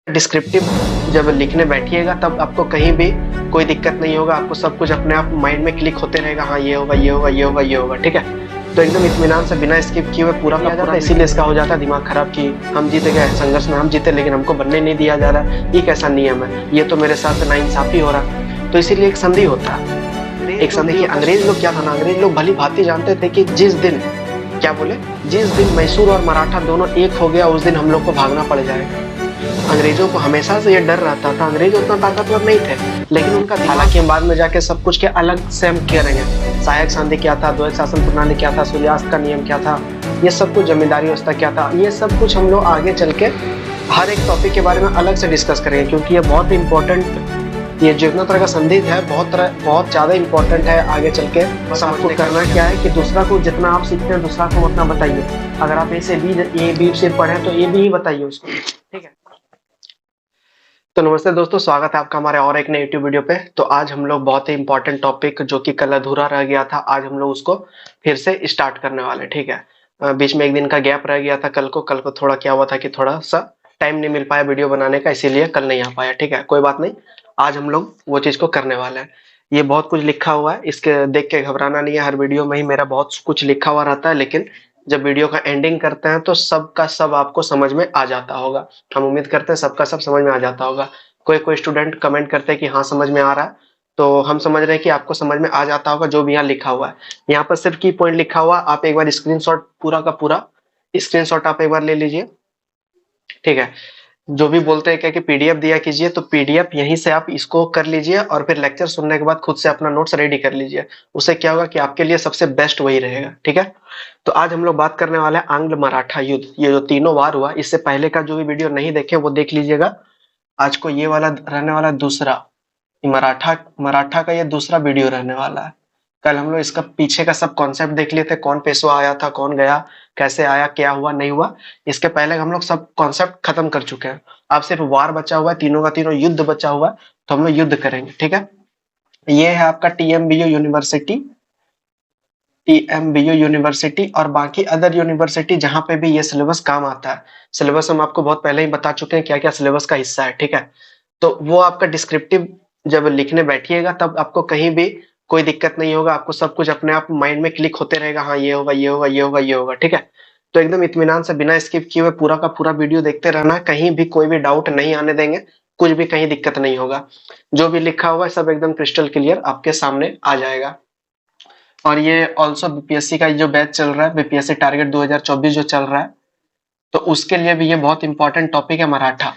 Descriptive जब लिखने बैठिएगा तब आपको कहीं भी कोई दिक्कत नहीं होगा, आपको सब कुछ अपने आप माइंड में क्लिक होते रहेगा, हाँ ये होगा ये होगा ये होगा ये होगा, ठीक है। तो एकदम इत्मीनान से बिना स्किप किए हुए पूरा का पूरा, इसीलिए इसका हो जाता है दिमाग खराब कि हम जीते गए संघर्ष में, हम जीते लेकिन हमको बनने नहीं दिया जा रहा, ये कैसा नियम है, ये तो मेरे साथ नाइंसाफी हो रहा। तो इसीलिए एक संधि होता है, एक संधि। अंग्रेज लोग क्या था ना, अंग्रेज लोग भली भांति जानते थे कि जिस दिन क्या बोले, जिस दिन मैसूर और मराठा दोनों एक हो गया उस दिन हम लोग को भागना पड़ जाएगा। अंग्रेजों को हमेशा से ये डर रहता था, अंग्रेज उतना ताकतवर नहीं थे लेकिन उनका, हालांकि हम बाद में जाके सब कुछ के अलग से हम करेंगे, सहायक संधि क्या था, द्वैत शासन प्रणाली क्या था, सूर्यास्त का नियम क्या था, ये सब कुछ जमींदारी व्यवस्था क्या था, ये सब कुछ हम लोग आगे चल के हर एक टॉपिक के बारे में अलग से डिस्कस करेंगे, क्योंकि ये बहुत इंपॉर्टेंट, ये जितना तरह का संधि है बहुत ज्यादा इंपॉर्टेंट है आगे चल के। बस आपको करना क्या है कि दूसरा को जितना आप सीखते हैं दूसरा को उतना बताइए। अगर आप ए बी से पढ़े तो ए बी ही बताइए उसको, ठीक है। तो नमस्ते दोस्तों, स्वागत है आपका हमारे और एक नए यूट्यूब वीडियो पे। तो आज हम लोग बहुत ही इंपॉर्टेंट टॉपिक जो कि कल अधूरा रह गया था, आज हम लोग उसको फिर से स्टार्ट करने वाले, ठीक है। बीच में एक दिन का गैप रह गया था, कल को थोड़ा क्या हुआ था कि थोड़ा सा टाइम नहीं मिल पाया वीडियो बनाने का, इसीलिए कल नहीं आ पाया, ठीक है। कोई बात नहीं, आज हम लोग वो चीज को करने वाले हैं। ये बहुत कुछ लिखा हुआ है, इसके देख के घबराना नहीं है, हर वीडियो में ही मेरा बहुत कुछ लिखा हुआ रहता है, लेकिन जब वीडियो का एंडिंग करते हैं तो सबका सब आपको समझ में आ जाता होगा। हम उम्मीद करते हैं सबका सब समझ में आ जाता होगा। कोई स्टूडेंट कमेंट करते हैं कि हाँ समझ में आ रहा है, तो हम समझ रहे हैं कि आपको समझ में आ जाता होगा जो भी यहाँ लिखा हुआ है। यहाँ पर सिर्फ की पॉइंट लिखा हुआ, आप एक बार स्क्रीनशॉट पूरा का पूरा स्क्रीनशॉट आप एक बार ले लीजिए, ठीक है। जो भी बोलते हैं क्या कि पीडीएफ दिया कीजिए, तो पीडीएफ यहीं से आप इसको कर लीजिए और फिर लेक्चर सुनने के बाद खुद से अपना नोट्स रेडी कर लीजिए। उससे क्या होगा कि आपके लिए सबसे बेस्ट वही रहेगा, ठीक है। तो आज हम लोग बात करने वाले हैं आंग्ल मराठा युद्ध, ये जो तीनों वार हुआ, इससे पहले का जो भी वीडियो नहीं देखे वो देख लीजिएगा। आज को ये वाला रहने वाला दूसरा, मराठा का ये दूसरा वीडियो रहने वाला है। कल हम लोग इसका पीछे का सब कॉन्सेप्ट देख लिए थे, कौन पेशवा आया था, कौन गया, कैसे आया, क्या हुआ नहीं हुआ, इसके पहले हम लोग सब कॉन्सेप्ट खत्म कर चुके हैं। अब सिर्फ वार बचा हुआ है, तीनों का तीनों युद्ध बचा हुआ है, तो हम लोग युद्ध करेंगे, ठीक है। ये है आपका टीएमबीयू यूनिवर्सिटी और बाकी अदर यूनिवर्सिटी जहां पे भी ये सिलेबस काम आता है। सिलेबस हम आपको बहुत पहले ही बता चुके हैं क्या क्या सिलेबस का हिस्सा है, ठीक है। तो वो आपका डिस्क्रिप्टिव जब लिखने बैठिएगा तब आपको कहीं भी कोई दिक्कत नहीं होगा, आपको सब कुछ अपने आप माइंड में क्लिक होते रहेगा, हाँ ये होगा ये होगा ये होगा ये होगा, ठीक है। तो एकदम इत्मीनान से बिना स्किप किए हुए पूरा का पूरा वीडियो देखते रहना, कहीं भी कोई भी डाउट नहीं आने देंगे, कुछ भी कहीं दिक्कत नहीं होगा। जो भी लिखा हुआ है सब एकदम क्रिस्टल क्लियर आपके सामने आ जाएगा। और ये ऑल्सो बीपीएससी का जो बैच चल रहा है, बीपीएससी टारगेट 2024 जो चल रहा है, तो उसके लिए भी ये बहुत इंपॉर्टेंट टॉपिक है मराठा।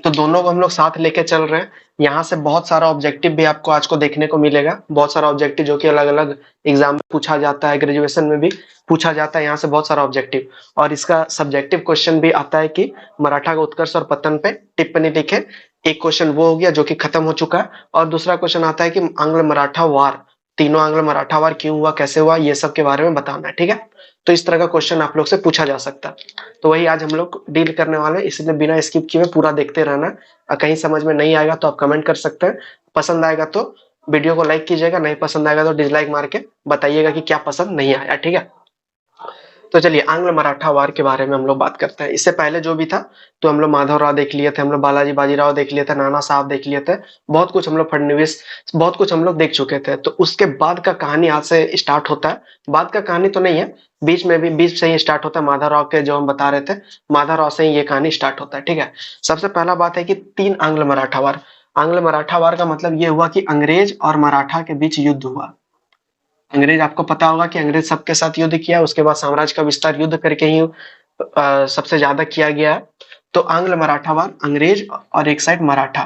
तो दोनों को हम लोग साथ लेके चल रहे हैं। यहाँ से बहुत सारा ऑब्जेक्टिव भी आपको आज को देखने को मिलेगा, बहुत सारा ऑब्जेक्टिव जो कि अलग अलग एग्जाम में पूछा जाता है, ग्रेजुएशन में भी पूछा जाता है, यहाँ से बहुत सारा ऑब्जेक्टिव। और इसका सब्जेक्टिव क्वेश्चन भी आता है कि मराठा का उत्कर्ष और पतन पे टिप्पणी लिखे। एक क्वेश्चन वो हो गया जो कि खत्म हो चुका है, और दूसरा क्वेश्चन आता है कि आंग्ल मराठा वार, तीनों आंग्ल मराठा वार क्यों हुआ, कैसे हुआ, ये सब के बारे में बताना है, ठीक है। तो इस तरह का क्वेश्चन आप लोग से पूछा जा सकता है, तो वही आज हम लोग डील करने वाले हैं, इसलिए बिना स्किप किए पूरा देखते रहना। कहीं समझ में नहीं आएगा तो आप कमेंट कर सकते हैं, पसंद आएगा तो वीडियो को लाइक कीजिएगा, नहीं पसंद आएगा तो डिसलाइक मार के बताइएगा कि क्या पसंद नहीं आया, ठीक है। तो चलिए आंग्ल मराठा वार के बारे में हम लोग बात करते हैं। इससे पहले जो भी था तो हम लोग माधवराव देख लिए थे, हम लोग बालाजी बाजीराव देख लिए थे, नाना साहब देख लिए थे, बहुत कुछ हम लोग फडणवीस, बहुत कुछ हम लोग देख चुके थे। तो उसके बाद का कहानी आज से स्टार्ट होता है, बाद का कहानी तो नहीं है, बीच में भी बीच से ही स्टार्ट होता है। माधवराव के जो हम बता रहे थे, माधवराव से ही ये कहानी स्टार्ट होता है, ठीक है। सबसे पहला बात है कि तीन आंग्ल मराठा वार। आंग्ल मराठा वार का मतलब ये हुआ कि अंग्रेज और मराठा के बीच युद्ध हुआ। अंग्रेज, आपको पता होगा कि अंग्रेज सबके साथ युद्ध किया, उसके बाद साम्राज्य का विस्तार युद्ध करके ही सबसे ज्यादा किया गया है। तो आंग्ल मराठा वार, अंग्रेज और एक साइड मराठा,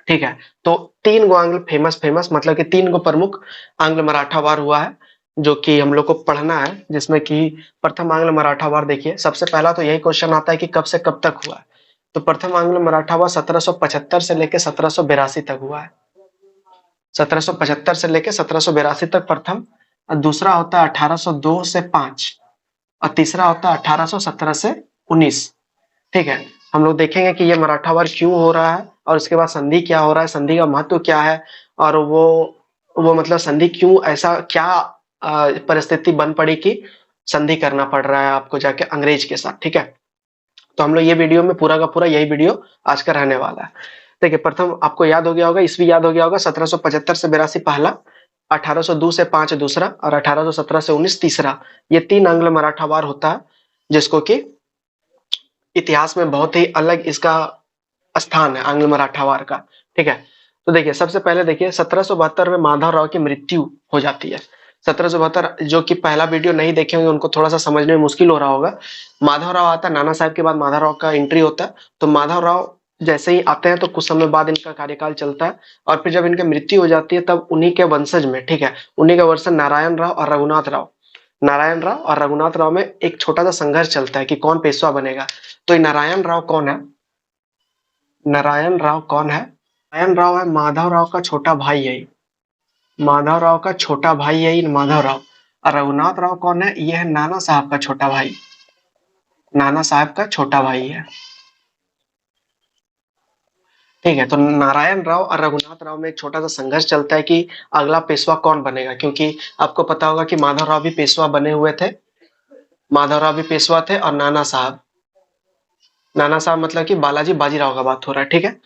ठीक है। तो तीन गो आंग्ल फेमस मतलब कि तीन गो प्रमुख आंग्ल मराठा वार हुआ है, जो कि हम लोग को पढ़ना है, जिसमें कि प्रथम आंग्ल मराठा वार देखिए। सबसे पहला तो यही क्वेश्चन आता है कि कब से कब तक हुआ है। तो प्रथम आंग्ल मराठा वार 1775 से लेकर 1782 तक हुआ है। 1775 से लेकर 1782 तक प्रथम, और दूसरा होता है 1802 से 5, और तीसरा होता है 1817 से 19, ठीक है। हम लोग देखेंगे कि ये मराठा वार क्यों हो रहा है, और उसके बाद संधि क्या हो रहा है, संधि का महत्व क्या है, और वो मतलब संधि क्यों, ऐसा क्या परिस्थिति बन पड़ी कि संधि करना पड़ रहा है आपको जाके अंग्रेज के साथ, ठीक है। तो हम लोग ये वीडियो में पूरा का पूरा यही वीडियो आज का रहने वाला है। देखिए, प्रथम आपको याद हो गया होगा, ईस्वी याद हो गया होगा, 1775 से 82 पहला, 1802 से 5 दूसरा और 1817 से 19 तीसरा। ये 3 आंग्ल मराठा वार होता है, जिसको कि इतिहास में बहुत ही अलग इसका स्थान है आंग्ल मराठा वार का। ठीक है, तो देखिए सबसे पहले देखिए 1772 में माधवराव की मृत्यु हो जाती है। 1772, जो कि पहला वीडियो नहीं देखे होंगे उनको थोड़ा सा समझने में मुश्किल हो रहा होगा। माधवराव आता है, नाना साहब के बाद माधवराव का एंट्री होता है। तो माधवराव जैसे ही आते हैं तो कुछ समय बाद इनका कार्यकाल चलता है, और फिर जब इनकी मृत्यु हो जाती है तब उन्हीं के वंशज में, ठीक है, उन्हीं के वंशज नारायण राव और रघुनाथ राव, नारायण राव और रघुनाथ राव में एक छोटा सा संघर्ष चलता है कि कौन पेशवा बनेगा। तो ये नारायण राव कौन है? नारायण राव कौन है? नारायण राव है माधव राव का छोटा भाई है। माधव राव का छोटा भाई है माधव राव। और रघुनाथ राव कौन है? यह है नाना साहब का छोटा भाई। नाना साहब का छोटा भाई है। ठीक है, तो नारायण राव और रघुनाथ राव में एक छोटा सा संघर्ष चलता है कि अगला पेशवा कौन बनेगा, क्योंकि आपको पता होगा कि माधव राव भी पेशवा बने हुए थे। माधव राव भी पेशवा थे और नाना साहब, नाना साहब मतलब कि बालाजी बाजीराव का बात हो रहा है। ठीक है,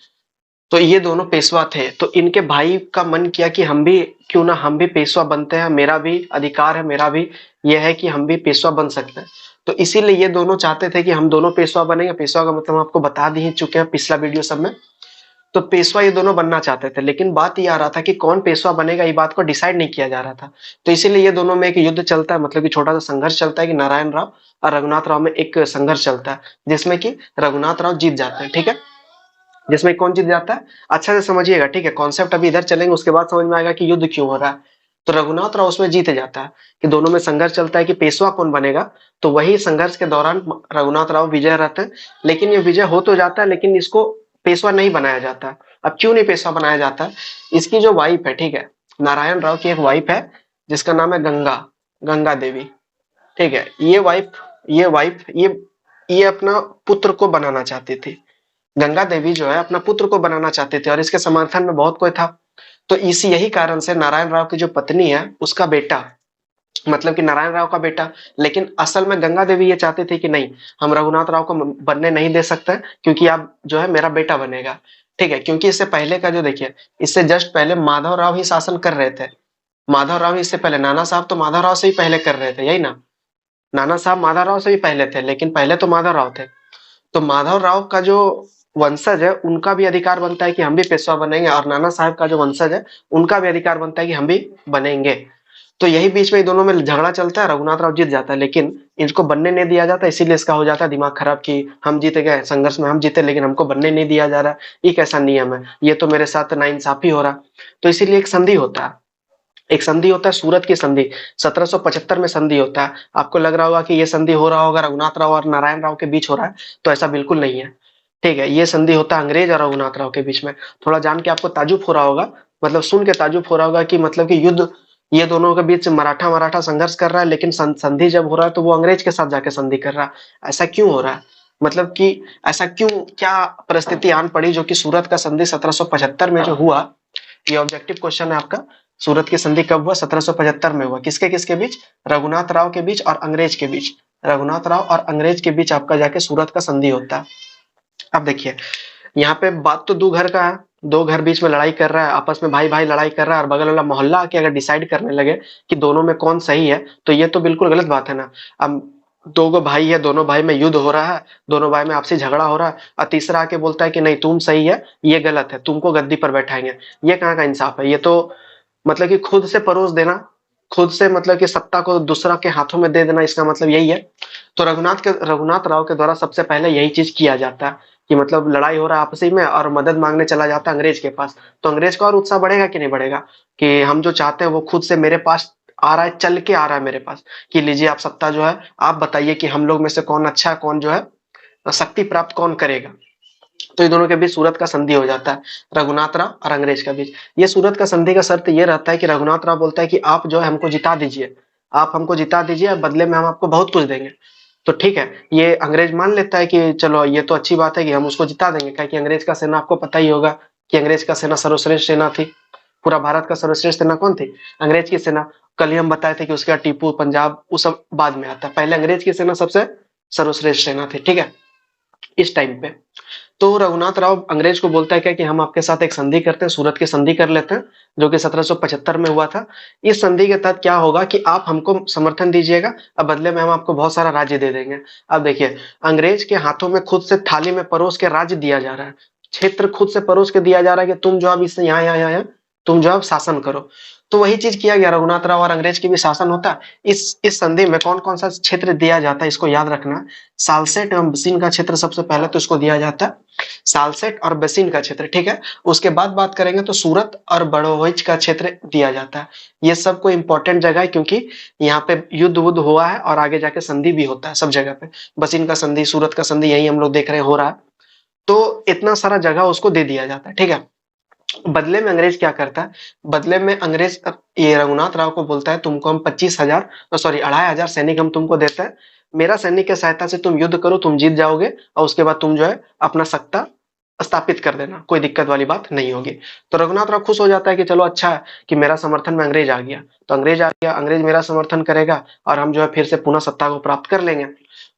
तो ये दोनों पेशवा थे। तो इनके भाई का मन किया कि हम भी क्यों ना हम भी पेशवा बनते हैं, मेरा भी अधिकार है, मेरा भी यह है कि हम भी पेशवा बन सकते हैं। तो इसीलिए ये दोनों चाहते थे कि हम दोनों पेशवा बनेंगे। पेशवा का मतलब हम आपको बता ही चुके हैं पिछला वीडियो सब में। तो पेशवा ये दोनों बनना चाहते थे, लेकिन बात ये आ रहा था कि कौन पेशवा बनेगा, ये बात को डिसाइड नहीं किया जा रहा था। तो इसीलिए ये दोनों में एक युद्ध चलता है, मतलब कि छोटा सा संघर्ष चलता है कि नारायण राव और रघुनाथ राव में एक संघर्ष चलता है, जिसमें कि रघुनाथ राव जीत जाते हैं। ठीक है, जिसमें कौन जीत जाता है अच्छा से समझिएगा। ठीक है, कॉन्सेप्ट अभी इधर चलेंगे, उसके बाद समझ में आएगा कि युद्ध क्यों हो रहा है। तो रघुनाथ राव उसमें जीत जाता है कि दोनों में संघर्ष चलता है कि पेशवा कौन बनेगा। तो वही संघर्ष के दौरान रघुनाथ राव विजय रहते हैं, लेकिन ये विजय हो तो जाता है, लेकिन इसको पेशवा नहीं बनाया जाता। अब क्यों नहीं पेशवा बनाया जाता? इसकी जो वाइफ है, ठीक है, नारायण राव की एक वाइफ है जिसका नाम है गंगा, गंगा देवी। ठीक है, ये अपना पुत्र को बनाना चाहती थी। गंगा देवी जो है अपना पुत्र को बनाना चाहते थे और इसके समर्थन में बहुत कोई था। तो इसी यही कारण से नारायण राव की जो पत्नी है उसका बेटा, मतलब कि नारायण राव का बेटा, लेकिन असल में गंगा देवी ये चाहती थी कि नहीं, हम रघुनाथ राव को बनने नहीं दे सकते, क्योंकि आप जो है मेरा बेटा बनेगा। ठीक है, क्योंकि इससे पहले का जो देखिए, इससे जस्ट पहले माधव राव ही शासन कर रहे थे। माधव राव ही इससे पहले, नाना साहब तो माधव राव से ही पहले कर रहे थे, यही ना। नाना साहब माधव राव से भी पहले थे, लेकिन पहले तो माधव राव थे। तो माधव राव का जो वंशज है उनका भी अधिकार बनता है कि हम भी पेशवा बनेंगे, और नाना साहब का जो वंशज है उनका भी अधिकार बनता है कि हम भी बनेंगे। तो यही बीच में दोनों में झगड़ा चलता है, रघुनाथ राव जीत जाता है, लेकिन इनको बनने नहीं दिया जाता, इसीलिए इसका हो जाता है दिमाग खराब कि हम जीते गए, संघर्ष में हम जीते लेकिन हमको बनने नहीं दिया जा रहा, ये कैसा नियम है, ये तो मेरे साथ नाइंसाफी हो रहा। तो इसीलिए एक संधि होता है, एक संधि होता है सूरत की संधि, 1775 में संधि होता है। आपको लग रहा होगा कि ये संधि हो रहा होगा रघुनाथ राव और नारायण राव के बीच हो रहा है, तो ऐसा बिल्कुल नहीं है। ठीक है, ये संधि होता है अंग्रेज और रघुनाथ राव के बीच में। थोड़ा जान के आपको ताजुब हो रहा होगा, मतलब सुन के ताजुब हो रहा होगा कि मतलब कि युद्ध ये दोनों के बीच मराठा मराठा संघर्ष कर रहा है, लेकिन संधि जब हो रहा है तो वो अंग्रेज के साथ जाके संधि कर रहा है। ऐसा क्यों हो रहा है, मतलब कि ऐसा क्यों, क्या परिस्थिति आन पड़ी जो कि सूरत का संधि 1775 में जो हुआ। ये ऑब्जेक्टिव क्वेश्चन है आपका। सूरत की संधि कब हुआ? 1775 में हुआ। किसके किसके बीच? रघुनाथ राव के बीच और अंग्रेज के बीच। रघुनाथ राव और अंग्रेज के बीच आपका जाके सूरत का संधि होता है। अब देखिए, यहाँ पे बात तो दो घर का है, दो घर बीच में लड़ाई कर रहा है, आपस में भाई भाई लड़ाई कर रहा है, और बगल वाला मोहल्ला आके अगर डिसाइड करने लगे कि दोनों में कौन सही है, तो ये तो बिल्कुल गलत बात है ना। अब दो गो भाई है, दोनों भाई में युद्ध हो रहा है, दोनों भाई में आपसी झगड़ा हो रहा है, और तीसरा आके बोलता है कि नहीं तुम सही है, ये गलत है, तुमको गद्दी पर बैठाएंगे। ये कहाँ का इंसाफ है? ये तो मतलब कि खुद से परोस देना, खुद से मतलब कि सत्ता को दूसरा के हाथों में दे देना, इसका मतलब यही है। तो रघुनाथ राव के द्वारा सबसे पहले यही चीज किया जाता है कि मतलब लड़ाई हो रहा है आपसी में और मदद मांगने चला जाता है अंग्रेज के पास। तो अंग्रेज का और उत्साह बढ़ेगा कि नहीं बढ़ेगा कि हम जो चाहते हैं वो खुद से मेरे पास आ रहा है, चल के आ रहा है मेरे पास, कि लीजिए आप सत्ता जो है, आप बताइए कि हम लोग में से कौन अच्छा है, कौन जो है शक्ति प्राप्त कौन करेगा। तो इन दोनों के बीच सूरत का संधि हो जाता है, रघुनाथ राव और अंग्रेज के बीच। ये सूरत का संधि का शर्त ये रहता है कि रघुनाथ राव बोलता है कि आप जो है हमको जिता दीजिए, आप हमको जिता दीजिए, बदले में हम आपको बहुत कुछ देंगे। तो ठीक है, ये अंग्रेज मान लेता है कि चलो ये तो अच्छी बात है कि हम उसको जिता देंगे, क्या कि अंग्रेज का सेना आपको पता ही होगा कि अंग्रेज का सेना सर्वश्रेष्ठ सेना थी। पूरा भारत का सर्वश्रेष्ठ सेना कौन थी? अंग्रेज की सेना। कल ही हम बताए थे कि उसके बाद टीपू, पंजाब, वो सब बाद में आता है, पहले अंग्रेज की सेना सबसे सर्वश्रेष्ठ सेना थी। ठीक है, इस टाइम पे। तो रघुनाथ राव अंग्रेज को बोलता है क्या कि हम आपके साथ एक संधि करते हैं, सूरत की संधि कर लेते हैं, जो कि 1775 में हुआ था। इस संधि के तहत क्या होगा कि आप हमको समर्थन दीजिएगा, अब बदले में हम आपको बहुत सारा राज्य दे देंगे। अब देखिए, अंग्रेज के हाथों में खुद से थाली में परोस के राज्य दिया जा रहा है, क्षेत्र खुद से परोस के दिया जा रहा है कि तुम जो अब इससे यहाँ यहाँ यहाँ तुम जो अब शासन करो। तो वही चीज किया गया, रघुनाथ राव और अंग्रेज की भी शासन होता है। इस संधि में कौन कौन सा क्षेत्र दिया जाता है इसको याद रखना। सालसेट एवं बसीन का क्षेत्र सबसे पहले तो इसको दिया जाता है, सालसेट और बसीन का क्षेत्र, ठीक है। उसके बाद बात करेंगे तो सूरत और बड़ोहिच का क्षेत्र दिया जाता है। ये सब को इंपॉर्टेंट जगह है क्योंकि यहाँ पे युद्ध वुद्ध हुआ है और आगे जाके संधि भी होता है सब जगह पे। बसीन का संधि, सूरत का संधि, यही हम लोग देख रहे हैं हो रहा है। तो इतना सारा जगह उसको दे दिया जाता है, ठीक है। बदले में अंग्रेज क्या करता है, बदले में अंग्रेज ये रघुनाथ राव को बोलता है तुमको हम 25,000 सॉरी 2,500 सैनिक हम तुमको देते हैं, मेरा सैनिक की सहायता से तुम युद्ध करो, तुम जीत जाओगे और उसके बाद तुम जो है अपना सत्ता स्थापित कर देना, कोई दिक्कत वाली बात नहीं होगी। तो रघुनाथ राव खुश हो जाता है कि चलो अच्छा है कि मेरा समर्थन में अंग्रेज आ गया, तो अंग्रेज आ गया, अंग्रेज मेरा समर्थन करेगा और हम जो है फिर से पुनः सत्ता को प्राप्त कर लेंगे।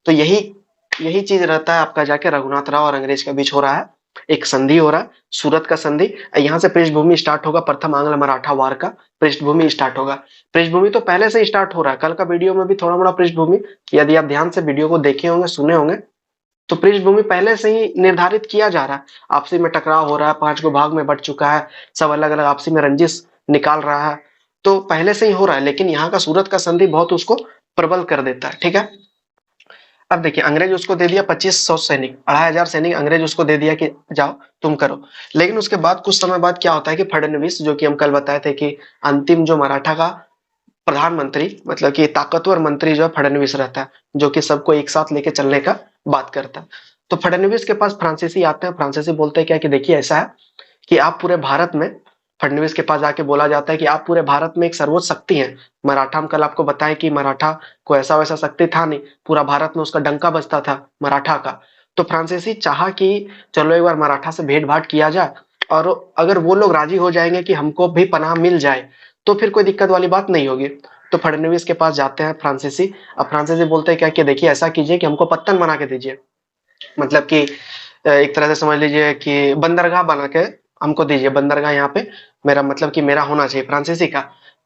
तो यही यही चीज रहता है आपका जाके रघुनाथ राव और अंग्रेज के बीच हो रहा है, एक संधि हो रहा है, सूरत का संधि। यहाँ से पृष्ठभूमि स्टार्ट होगा, प्रथम आंग्ल मराठा वार का पृष्ठभूमि स्टार्ट होगा। पृष्ठभूमि तो पहले से स्टार्ट हो रहा है, कल का वीडियो में भी थोड़ा मोड़ा पृष्ठभूमि, यदि आप ध्यान से वीडियो को देखे होंगे सुने होंगे, तो पृष्ठभूमि पहले से ही निर्धारित किया जा रहा है। आपसी में टकराव हो रहा है, 5 गो भाग में बट चुका है, सब अलग अलग आपसी में रंजिश निकाल रहा है, तो पहले से ही हो रहा है। लेकिन यहाँ का सूरत का संधि बहुत उसको प्रबल कर देता है, ठीक है। अब देखिए, अंग्रेज उसको दे दिया 2500 सैनिक, 2,500 सैनिक अंग्रेज उसको दे दिया कि जाओ तुम करो। लेकिन उसके बाद कुछ समय बाद क्या होता है कि फडणवीस, जो कि हम कल बताए थे कि अंतिम जो मराठा का प्रधानमंत्री, मतलब कि ताकतवर मंत्री जो है फडणवीस रहता है, जो कि सबको एक साथ लेके चलने का बात करता है। तो फडणवीस के पास फ्रांसीसी आते हैं, फ्रांसीसी बोलते हैं क्या कि देखिए ऐसा है कि आप पूरे भारत में, फडणवीस के पास जाके बोला जाता है कि आप पूरे भारत में एक सर्वोच्च शक्ति हैं। मराठा, हम कल आपको बताएं कि मराठा को ऐसा वैसा शक्ति था नहीं, पूरा भारत में उसका डंका बजता था मराठा का। तो फ्रांसीसी चाहा कि चलो एक बार मराठा से भेंट भाट किया जाए, और अगर वो लोग राजी हो जाएंगे कि हमको भी पनाह मिल जाए तो फिर कोई दिक्कत वाली बात नहीं होगी। तो फडणवीस के पास जाते हैं फ्रांसीसी। अब फ्रांसीसी बोलते हैं क्या कि देखिए ऐसा कीजिए कि हमको पत्तन बना के दीजिए, मतलब कि एक तरह से समझ लीजिए कि बंदरगाह बना के हमको दीजिए, बंदरगाह यहाँ पे मेरा मतलब कि मेरा होना चाहिए फ्रांसीसी का।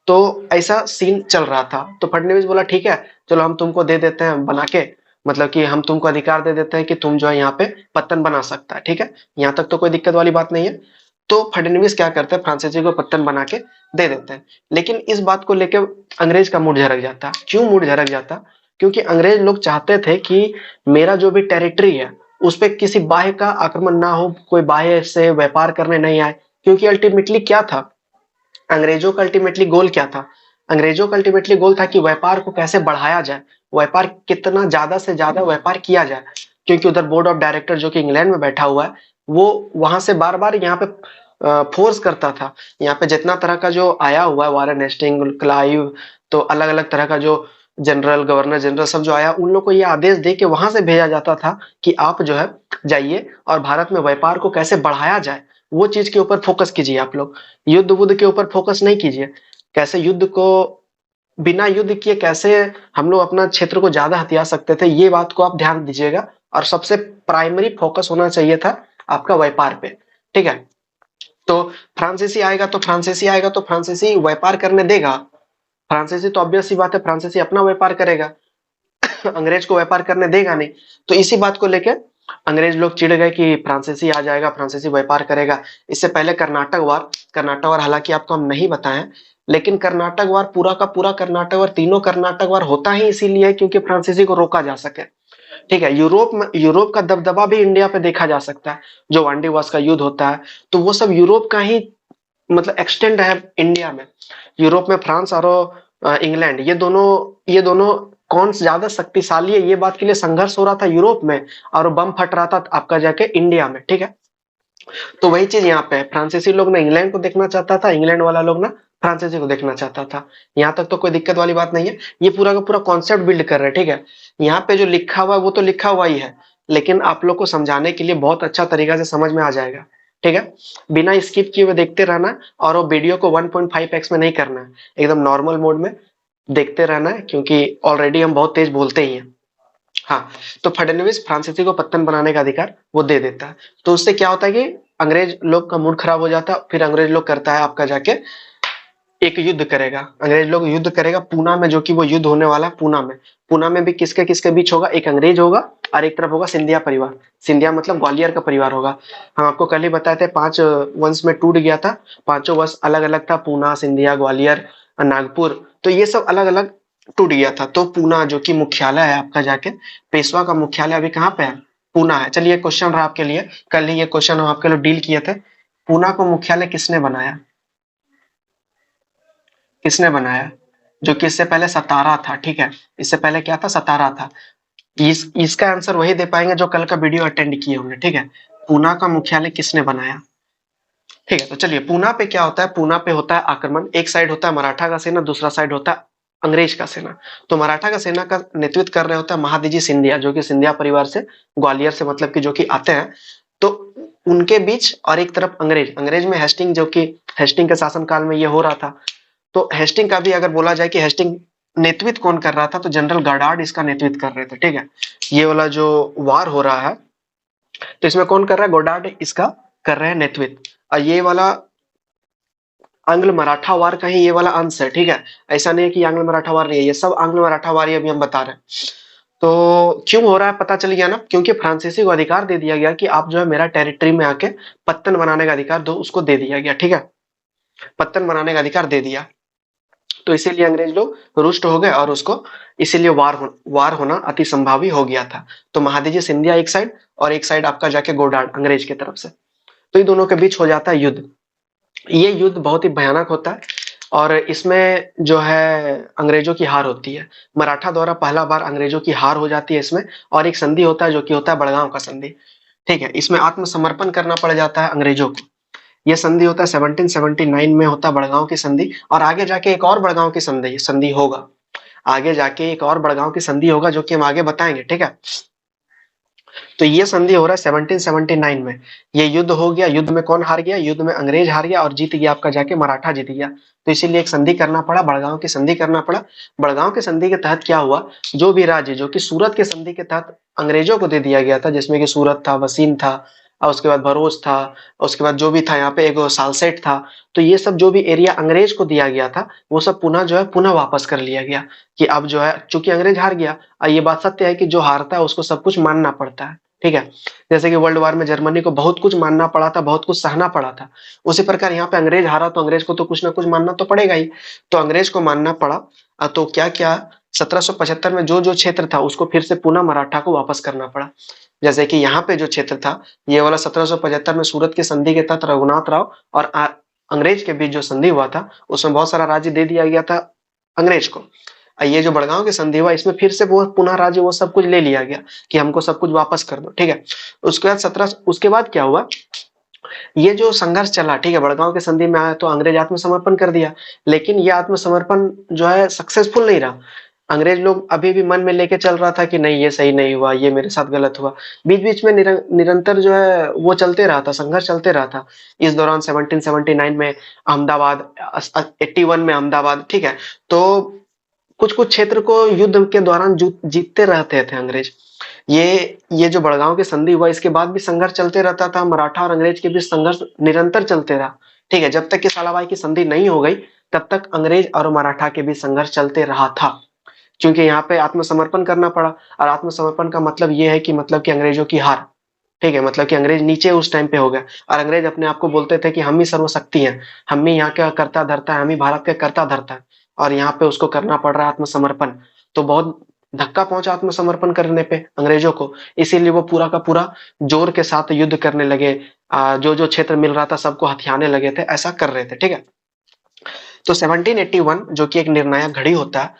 तो ऐसा सीन चल रहा था। तो फडणवीस बोला ठीक है, चलो हम तुमको दे देते हैं बना के, मतलब कि हम तुमको अधिकार दे देते हैं कि तुम जो है यहाँ पे पत्तन बना सकता है, ठीक है। यहाँ तक तो कोई दिक्कत वाली बात नहीं है। तो फडणवीस क्या करते हैं, फ्रांसीसी को पत्तन बना के दे देते हैं। लेकिन इस बात को लेकर अंग्रेज का मूड झरक जाता। क्यों मूड झरक जाता? क्योंकि अंग्रेज लोग चाहते थे कि मेरा जो भी टेरिटरी है उस पर किसी बाह्य का आक्रमण ना हो, कोई बाह्य से व्यापार करने नहीं आए। क्योंकि अल्टीमेटली क्या था, अंग्रेजों का अल्टीमेटली गोल क्या था? अंग्रेजों का अल्टीमेटली गोल था कि व्यापार को कैसे बढ़ाया जाए, व्यापार कितना ज्यादा से ज्यादा व्यापार किया जाए। क्योंकि उधर बोर्ड ऑफ डायरेक्टर जो कि इंग्लैंड में बैठा हुआ है, वो वहां से बार बार यहाँ पे फोर्स करता था। यहाँ पे जितना तरह का जो आया हुआ है, वारेन हेस्टिंग, क्लाइव, तो अलग अलग तरह का जो जनरल, गवर्नर जनरल सब जो आया, उन लोग को ये आदेश दे के वहां से भेजा जाता था कि आप जो है जाइए और भारत में व्यापार को कैसे बढ़ाया जाए, वो चीज के ऊपर फोकस कीजिए आप लोग। युद्ध वुद्ध के ऊपर फोकस नहीं कीजिए, कैसे युद्ध को बिना युद्ध किए कैसे हम लोग अपना क्षेत्र को ज्यादा हथिया सकते थे, ये बात को आप ध्यान दीजिएगा। और सबसे प्राइमरी फोकस होना चाहिए था आपका व्यापार पे, ठीक है। तो फ्रांसीसी आएगा तो फ्रांसीसी आएगा तो फ्रांसीसी व्यापार करने देगा, फ्रांसीसी तो ऑब्वियस सी बात है, फ्रांसीसी अपना व्यापार करेगा, अंग्रेज को व्यापार करने देगा नहीं। तो इसी बात को लेकर अंग्रेज लोग चिढ़ गए कि फ्रांसीसी आ जाएगा, फ्रांसीसी व्यापार करेगा। इससे पहले कर्नाटक वार हालांकि आपको हम नहीं बताएं, लेकिन कर्नाटक वार पूरा का पूरा कर्नाटक वार, तीनों कर्नाटक वार होता ही इसीलिए क्योंकि फ्रांसीसी को रोका जा सके, ठीक है। यूरोप का दबदबा भी इंडिया पे देखा जा सकता है। जो वांडीवास का युद्ध होता है तो वो सब यूरोप का ही मतलब एक्सटेंड है इंडिया में। यूरोप में फ्रांस और इंग्लैंड, ये दोनों कौन ज्यादा शक्तिशाली है, ये बात के लिए संघर्ष हो रहा था यूरोप में, और बम फट रहा था आपका जाके इंडिया में, ठीक है। तो वही चीज यहाँ पे है, फ्रांसीसी लोग ना इंग्लैंड को देखना चाहता था, इंग्लैंड वाला लोग ना फ्रांसीसी को देखना चाहता था। यहाँ तक तो कोई दिक्कत वाली बात नहीं है। ये पूरा का पूरा कॉन्सेप्ट बिल्ड कर रहे हैं, ठीक है। यहाँ पे जो लिखा हुआ है वो तो लिखा हुआ ही है, लेकिन आप लोग को समझाने के लिए बहुत अच्छा तरीका से समझ में आ जाएगा, ठीक है। बिना स्किप किए हुए देखते रहना, और वो वीडियो को 1.5x में नहीं करना है, एकदम नॉर्मल मोड में देखते रहना है, क्योंकि ऑलरेडी हम बहुत तेज बोलते ही हैं। हाँ, तो फडणवीस फ्रांसीसी को पत्तन बनाने का अधिकार वो दे देता है। तो उससे क्या होता है कि अंग्रेज लोग का मूड खराब हो जाता है, फिर अंग्रेज लोग करता है आपका जाके एक युद्ध करेगा, अंग्रेज लोग युद्ध करेगा पूना में, जो कि वो युद्ध होने वाला है पूना में। पूना में भी किसके किसके बीच होगा, एक अंग्रेज होगा और एक तरफ होगा सिंधिया परिवार। सिंधिया मतलब ग्वालियर का परिवार होगा। हम आपको कल ही बताए थे 5 वंश में टूट गया था, पांचों वंश अलग अलग था, पूना, सिंधिया, ग्वालियर, नागपुर, तो ये सब अलग अलग टूट गया था। तो पूना जो कि मुख्यालय है आपका जाके, पेशवा का मुख्यालय अभी कहाँ पे है, पूना है। चलिए क्वेश्चन रहा आपके लिए, कल ही ये क्वेश्चन हम आपके लिए डील किए थे। पूना को मुख्यालय किसने बनाया, किसने बनाया, जो कि इससे पहले सतारा था, ठीक है, इससे पहले क्या था, सतारा था। इसका आंसर वही दे पाएंगे जो कल का वीडियो अटेंड किए होंगे, ठीक है। पूना का मुख्यालय किसने बनाया, ठीक है। तो चलिए, पूना पे क्या होता है, पूना पे होता है आक्रमण, एक साइड होता है मराठा का सेना, दूसरा साइड होता है अंग्रेज का सेना। तो मराठा का सेना का नेतृत्व कर रहे होता है महादजी सिंधिया, जो कि सिंधिया परिवार से, ग्वालियर से मतलब कि जो कि आते हैं। तो उनके बीच, और एक तरफ अंग्रेज, अंग्रेज में हेस्टिंग, जो कि हेस्टिंग के शासनकाल में ये हो रहा था। तो हेस्टिंग का भी अगर बोला जाए कि हेस्टिंग नेतृत्व कौन कर रहा था, तो जनरल गाडार्ड इसका नेतृत्व कर रहे थे, ठीक है। ये वाला जो वार हो रहा है, तो इसमें कौन कर रहा है, गोडार्ड इसका कर रहे हैं नेतृत्व। और ये वाला आंग्ल मराठा वार का ही ये वाला अंश है, ठीक है। ऐसा नहीं है कि आंग्ल मराठा वार नहीं है, ये सब आंग्ल मराठा वार ही अभी हम बता रहे हैं। तो क्यों हो रहा है पता चल गया ना, क्योंकि फ्रांसीसी को अधिकार दे दिया गया कि आप जो है मेरा टेरिटरी में आके पत्तन बनाने का अधिकार दो, उसको दे दिया गया, ठीक है। पत्तन बनाने का अधिकार दे दिया। तो इसीलिए अंग्रेज लोग रुष्ट हो गए और उसको, इसीलिए वार होना अति संभावी हो गया था। तो महादजी सिंधिया एक साइड, और एक साइड आपका जाके गोडार्ड अंग्रेज की तरफ से। तो इन दोनों के बीच हो जाता है युद्ध। ये युद्ध बहुत ही भयानक होता है, और इसमें जो है अंग्रेजों की हार होती है। मराठा द्वारा पहला बार अंग्रेजों की हार हो जाती है इसमें। और एक संधि होता है जो कि होता है बड़गांव का संधि, ठीक है। इसमें आत्मसमर्पण करना पड़ जाता है अंग्रेजों को। ये संधि होता है 1779 में, होता है बड़गांव की संधि। और आगे जाके एक और बड़गांव की संधि संधि होगा, आगे जाके एक और बड़गांव की संधि होगा, जो कि हम आगे बताएंगे, ठीक है। तो ये संधि हो रहा है 1779 में। ये युद्ध हो गया, युद्ध में कौन हार गया, युद्ध में अंग्रेज हार गया, और जीत गया आपका जाके मराठा जीत गया। तो इसीलिए एक संधि करना पड़ा, बड़गांव की संधि करना पड़ा। बड़गांव की संधि के तहत क्या हुआ, जो भी राज्य, जो कि सूरत के संधि के तहत अंग्रेजों को दे दिया गया था, जिसमें कि सूरत था, वसीम था, और उसके बाद भरोच था, उसके बाद जो भी था यहाँ पे एक सालसेट था। तो ये सब जो भी एरिया अंग्रेज को दिया गया था, वो सब पुनः जो है पुनः वापस कर लिया गया, कि अब जो है चूंकि अंग्रेज हार गया। और ये बात सत्य है कि जो हारता है उसको सब कुछ मानना पड़ता है, ठीक है। जैसे कि वर्ल्ड वार में जर्मनी को बहुत कुछ मानना पड़ा था, बहुत कुछ सहना पड़ा था, उसी प्रकार यहाँ पे अंग्रेज हारा तो अंग्रेज को तो कुछ ना कुछ मानना तो पड़ेगा ही। तो अंग्रेज को मानना पड़ा। तो क्या क्या 1775 में जो जो क्षेत्र था उसको फिर से पुनः मराठा को वापस करना पड़ा। जैसे कि यहाँ पे जो क्षेत्र था, ये वाला 1775 में सूरत की संधि के तहत रघुनाथ राव और अंग्रेज के बीच जो संधि हुआ था, उसमें बहुत सारा राज्य दे दिया गया था अंग्रेज को। ये जो बड़गांव की संधि हुआ, इसमें फिर से वो पुनः राज्य वो सब कुछ ले लिया गया, कि हमको सब कुछ वापस कर दो, ठीक है। उसके बाद क्या हुआ, ये जो संघर्ष चला, ठीक है, बड़गांव के संधि में आया तो अंग्रेज आत्मसमर्पण कर दिया। लेकिन ये आत्मसमर्पण जो है सक्सेसफुल नहीं रहा। अंग्रेज लोग अभी भी मन में लेके चल रहा था कि नहीं ये सही नहीं हुआ, ये मेरे साथ गलत हुआ। बीच बीच में निरंतर जो है वो चलते रहा था, संघर्ष चलते रहा था। इस दौरान 1779 में अहमदाबाद, 81 में अहमदाबाद, ठीक है। तो कुछ कुछ क्षेत्र को युद्ध के दौरान जीतते रहते थे अंग्रेज। ये जो बड़गांव की संधि हुआ, इसके बाद भी संघर्ष चलते रहता था, मराठा और अंग्रेज के बीच संघर्ष निरंतर चलते रहा, ठीक है। जब तक कि सालाबाई की संधि नहीं हो गई, तब तक अंग्रेज और मराठा के बीच संघर्ष चलते रहा था। क्योंकि यहाँ पे आत्मसमर्पण करना पड़ा, और आत्मसमर्पण का मतलब ये है कि मतलब कि अंग्रेजों की हार, ठीक है, मतलब कि अंग्रेज नीचे उस टाइम पे हो गए। और अंग्रेज अपने आप को बोलते थे कि हम ही सर्वशक्ति हैं, हम ही यहाँ का करता धरता है, हम ही भारत का करता धरता है। और यहाँ पे उसको करना पड़ रहा है आत्मसमर्पण। तो बहुत धक्का पहुंचा आत्मसमर्पण करने पे अंग्रेजों को। इसीलिए वो पूरा का पूरा जोर के साथ युद्ध करने लगे, जो जो क्षेत्र मिल रहा था सबको हथियाने लगे थे, ऐसा कर रहे थे, ठीक है। तो 1781 जो कि एक निर्णायक घड़ी होता है,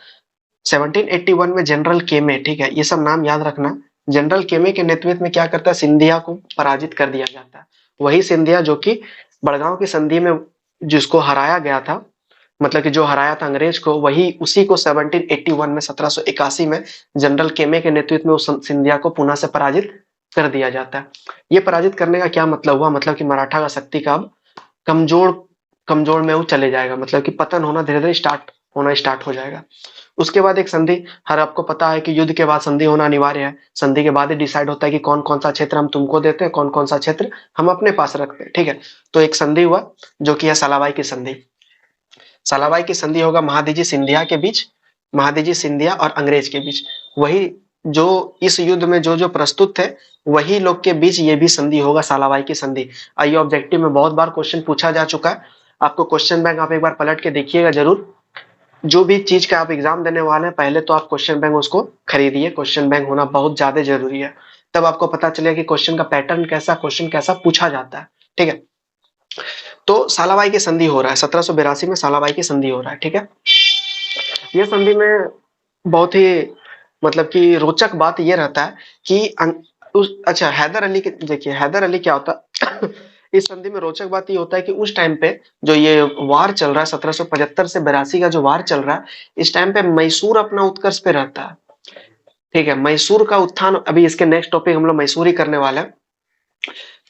1781 में जनरल केमे, ठीक है, ये सब नाम याद रखना। जनरल केमे के नेतृत्व में क्या करता है, सिंधिया को पराजित कर दिया जाता है। वही सिंधिया जो कि बड़गांव की संधि में जिसको हराया गया था, मतलब कि जो हराया था अंग्रेज को, वही उसी को 1781 में 1781 में जनरल केमे के नेतृत्व में उस सिंधिया को पुनः से पराजित कर दिया जाता है। ये पराजित करने का क्या मतलब हुआ, मतलब कि मराठा का शक्ति का अब कमजोर कमजोर में वो चले जाएगा, मतलब कि पतन होना धीरे धीरे स्टार्ट हो जाएगा। उसके बाद एक संधि, हर आपको पता है कि युद्ध के बाद संधि होना अनिवार्य है। संधि के बाद ही डिसाइड होता है कि कौन कौन सा क्षेत्र हम तुमको देते हैं, कौन कौन सा क्षेत्र हम अपने पास रखते हैं, ठीक है। तो एक संधि हुआ जो कि है सालाबाई की संधि। सालाबाई की संधि होगा महादजी सिंधिया के बीच, महादजी सिंधिया और अंग्रेज के बीच। वही जो इस युद्ध में जो जो प्रस्तुत थे वही लोग के बीच ये भी संधि होगा, सालाबाई की संधि। आइए, ऑब्जेक्टिव में बहुत बार क्वेश्चन पूछा जा चुका है। आपको क्वेश्चन बैंक आप एक बार पलट के देखिएगा जरूर। जो भी चीज का आप एग्जाम देने वाले हैं पहले तो आप क्वेश्चन बैंक उसको खरीदिए। क्वेश्चन बैंक होना बहुत ज्यादा जरूरी है, तब आपको पता चलेगा कि क्वेश्चन का पैटर्न कैसा, क्वेश्चन कैसा पूछा जाता है, ठीक है। तो सालाबाई की संधि हो रहा है 1782 में, सालाबाई की संधि हो रहा है, ठीक है। ये संधि में बहुत ही मतलब कि रोचक बात ये रहता है कि अच्छा, हैदर अली के देखिए, हैदर अली क्या होता है इस संधि में रोचक बात ये होता है कि उस टाइम पे जो ये वार चल रहा है 1775 से 82 का जो वार चल रहा है, इस टाइम पे मैसूर अपना उत्कर्ष पे रहता है, ठीक है। मैसूर का उत्थान, अभी इसके नेक्स्ट टॉपिक हम लोग मैसूर ही करने वाले हैं।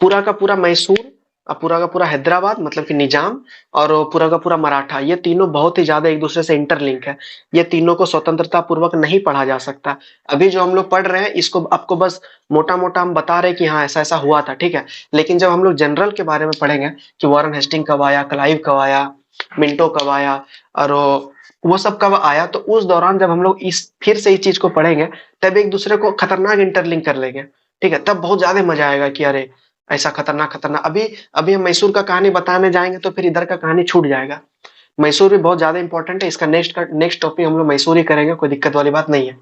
पूरा का पूरा मैसूर और पूरा का पूरा हैदराबाद मतलब कि निजाम और पूरा का पूरा मराठा, ये तीनों बहुत ही ज्यादा एक दूसरे से इंटरलिंक है। ये तीनों को स्वतंत्रता पूर्वक नहीं पढ़ा जा सकता। अभी जो हम लोग पढ़ रहे हैं इसको आपको बस मोटा मोटा हम बता रहे हैं कि हाँ ऐसा ऐसा हुआ था, ठीक है। लेकिन जब हम लोग जनरल के बारे में पढ़ेंगे कि वॉरेन हेस्टिंग कब आया, क्लाइव कब आया, मिंटो कब आया और वो सब कब आया, तो उस दौरान जब हम लोग इस फिर से इस चीज को पढ़ेंगे तब एक दूसरे को खतरनाक इंटरलिंक कर लेंगे, ठीक है। तब बहुत ज्यादा मजा आएगा कि अरे ऐसा खतरनाक खतरनाक। अभी अभी हम मैसूर का कहानी बताने जाएंगे तो फिर इधर का कहानी छूट जाएगा। मैसूर भी बहुत ज्यादा इंपॉर्टेंट है, इसका नेक्स्ट टॉपिक हम लोग मैसूर ही करेंगे, कोई दिक्कत वाली बात नहीं है।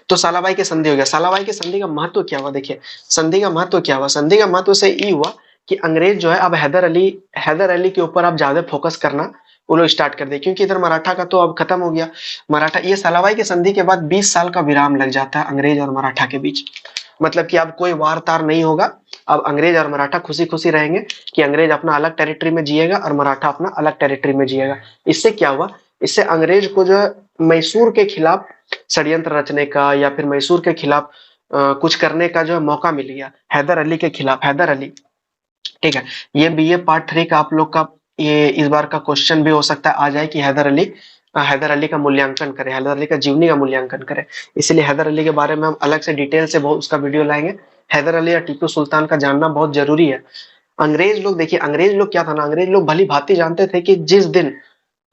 तो सालाबाई की संधि हो गया। सालाबाई की संधि का महत्व क्या हुआ, देखिए संधि का महत्व क्या हुआ। संधि का महत्व से ये हुआ कि अंग्रेज जो है अब हैदर अली के ऊपर अब ज्यादा फोकस करना वो लोग स्टार्ट कर दिए, क्योंकि इधर मराठा का तो अब खत्म हो गया। मराठा, ये सालाबाई की संधि के बाद 20 साल का विराम लग जाता है अंग्रेज और मराठा के बीच। मतलब कि अब कोई वार तार नहीं होगा, अब अंग्रेज और मराठा खुशी खुशी रहेंगे कि अंग्रेज अपना अलग टेरिटरी में जिएगा और मराठा अपना अलग टेरिटरी में जिएगा। इससे क्या हुआ, इससे अंग्रेज को जो है मैसूर के खिलाफ षड्यंत्र रचने का या फिर मैसूर के खिलाफ कुछ करने का जो है मौका मिल गया, हैदर अली के खिलाफ। हैदर अली, ठीक है। ये बीए पार्ट 3 का आप लोग का ये इस बार का क्वेश्चन भी हो सकता है आ जाए कि हैदर अली का मूल्यांकन करें, हैदर अली का जीवनी का मूल्यांकन करें। इसलिए हैदर अली के बारे में हम अलग से डिटेल से बहुत उसका वीडियो लाएंगे। हैदर अली और टीपू सुल्तान का जानना बहुत जरूरी है। अंग्रेज लोग, देखिए अंग्रेज लोग क्या था ना, अंग्रेज लोग भली भांति जानते थे कि जिस दिन,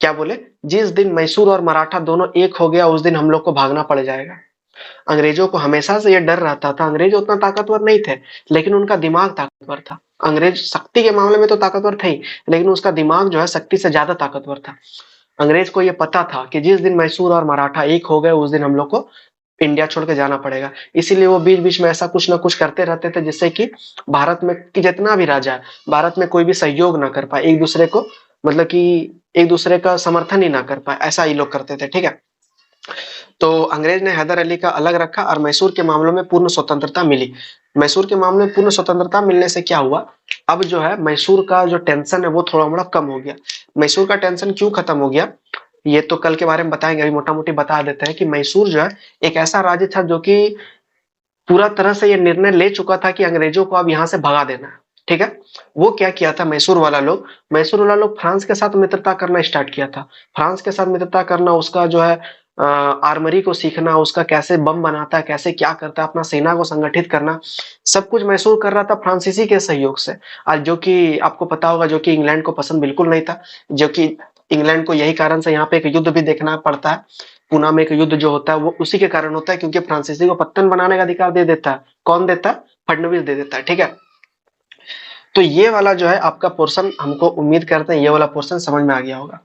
क्या बोले, जिस दिन मैसूर और मराठा दोनों एक हो गया उस दिन हम लोग को भागना पड़ जाएगा। अंग्रेजों को हमेशा से ये डर रहता था। अंग्रेज उतना ताकतवर नहीं थे लेकिन उनका दिमाग ताकतवर था। अंग्रेज शक्ति के मामले में तो ताकतवर थे ही, लेकिन उसका दिमाग जो है शक्ति से ज्यादा ताकतवर था। अंग्रेज को ये पता था कि जिस दिन मैसूर और मराठा एक हो गए उस दिन हम लोग को इंडिया छोड़ के जाना पड़ेगा। इसीलिए वो बीच बीच में ऐसा कुछ ना कुछ करते रहते थे जिससे कि भारत में कि जितना भी राजा है भारत में कोई भी सहयोग ना कर पाए, एक दूसरे को मतलब कि एक दूसरे का समर्थन ही ना कर पाए, ऐसा ये लोग करते थे, ठीक है। तो अंग्रेज ने हैदर अली का अलग रखा और मैसूर के मामलों में पूर्ण स्वतंत्रता मिली। मैसूर के मामले में पूर्ण स्वतंत्रता मिलने से क्या हुआ, अब जो है मैसूर का जो टेंशन है वो थोड़ा मोड़ा कम हो गया। मैसूर का टेंशन क्यों खत्म हो गया ये तो कल के बारे में बताएंगे, अभी मोटा मोटी बता देते हैं कि मैसूर जो है एक ऐसा राज्य था जो कि पूरा तरह से ये निर्णय ले चुका था कि अंग्रेजों को अब यहाँ से भगा देना है, ठीक है। वो क्या किया था मैसूर वाला लोग फ्रांस के साथ मित्रता करना स्टार्ट किया था। फ्रांस के साथ मित्रता करना, उसका जो है आर्मरी को सीखना, उसका कैसे बम बनाता है, कैसे क्या करता है, अपना सेना को संगठित करना, सब कुछ मैसूर कर रहा था फ्रांसीसी के सहयोग से। आज जो कि आपको पता होगा जो कि इंग्लैंड को पसंद बिल्कुल नहीं था, जो कि इंग्लैंड को यही कारण से यहाँ पे एक युद्ध भी देखना पड़ता है। पूना में एक युद्ध जो होता है वो उसी के कारण होता है क्योंकि फ्रांसीसी को पत्तन बनाने का अधिकार दे देता है। कौन देता है? फडणवीस दे देता है, ठीक है। तो ये वाला जो है आपका पोर्शन, हमको उम्मीद करते हैं ये वाला पोर्शन समझ में आ गया होगा।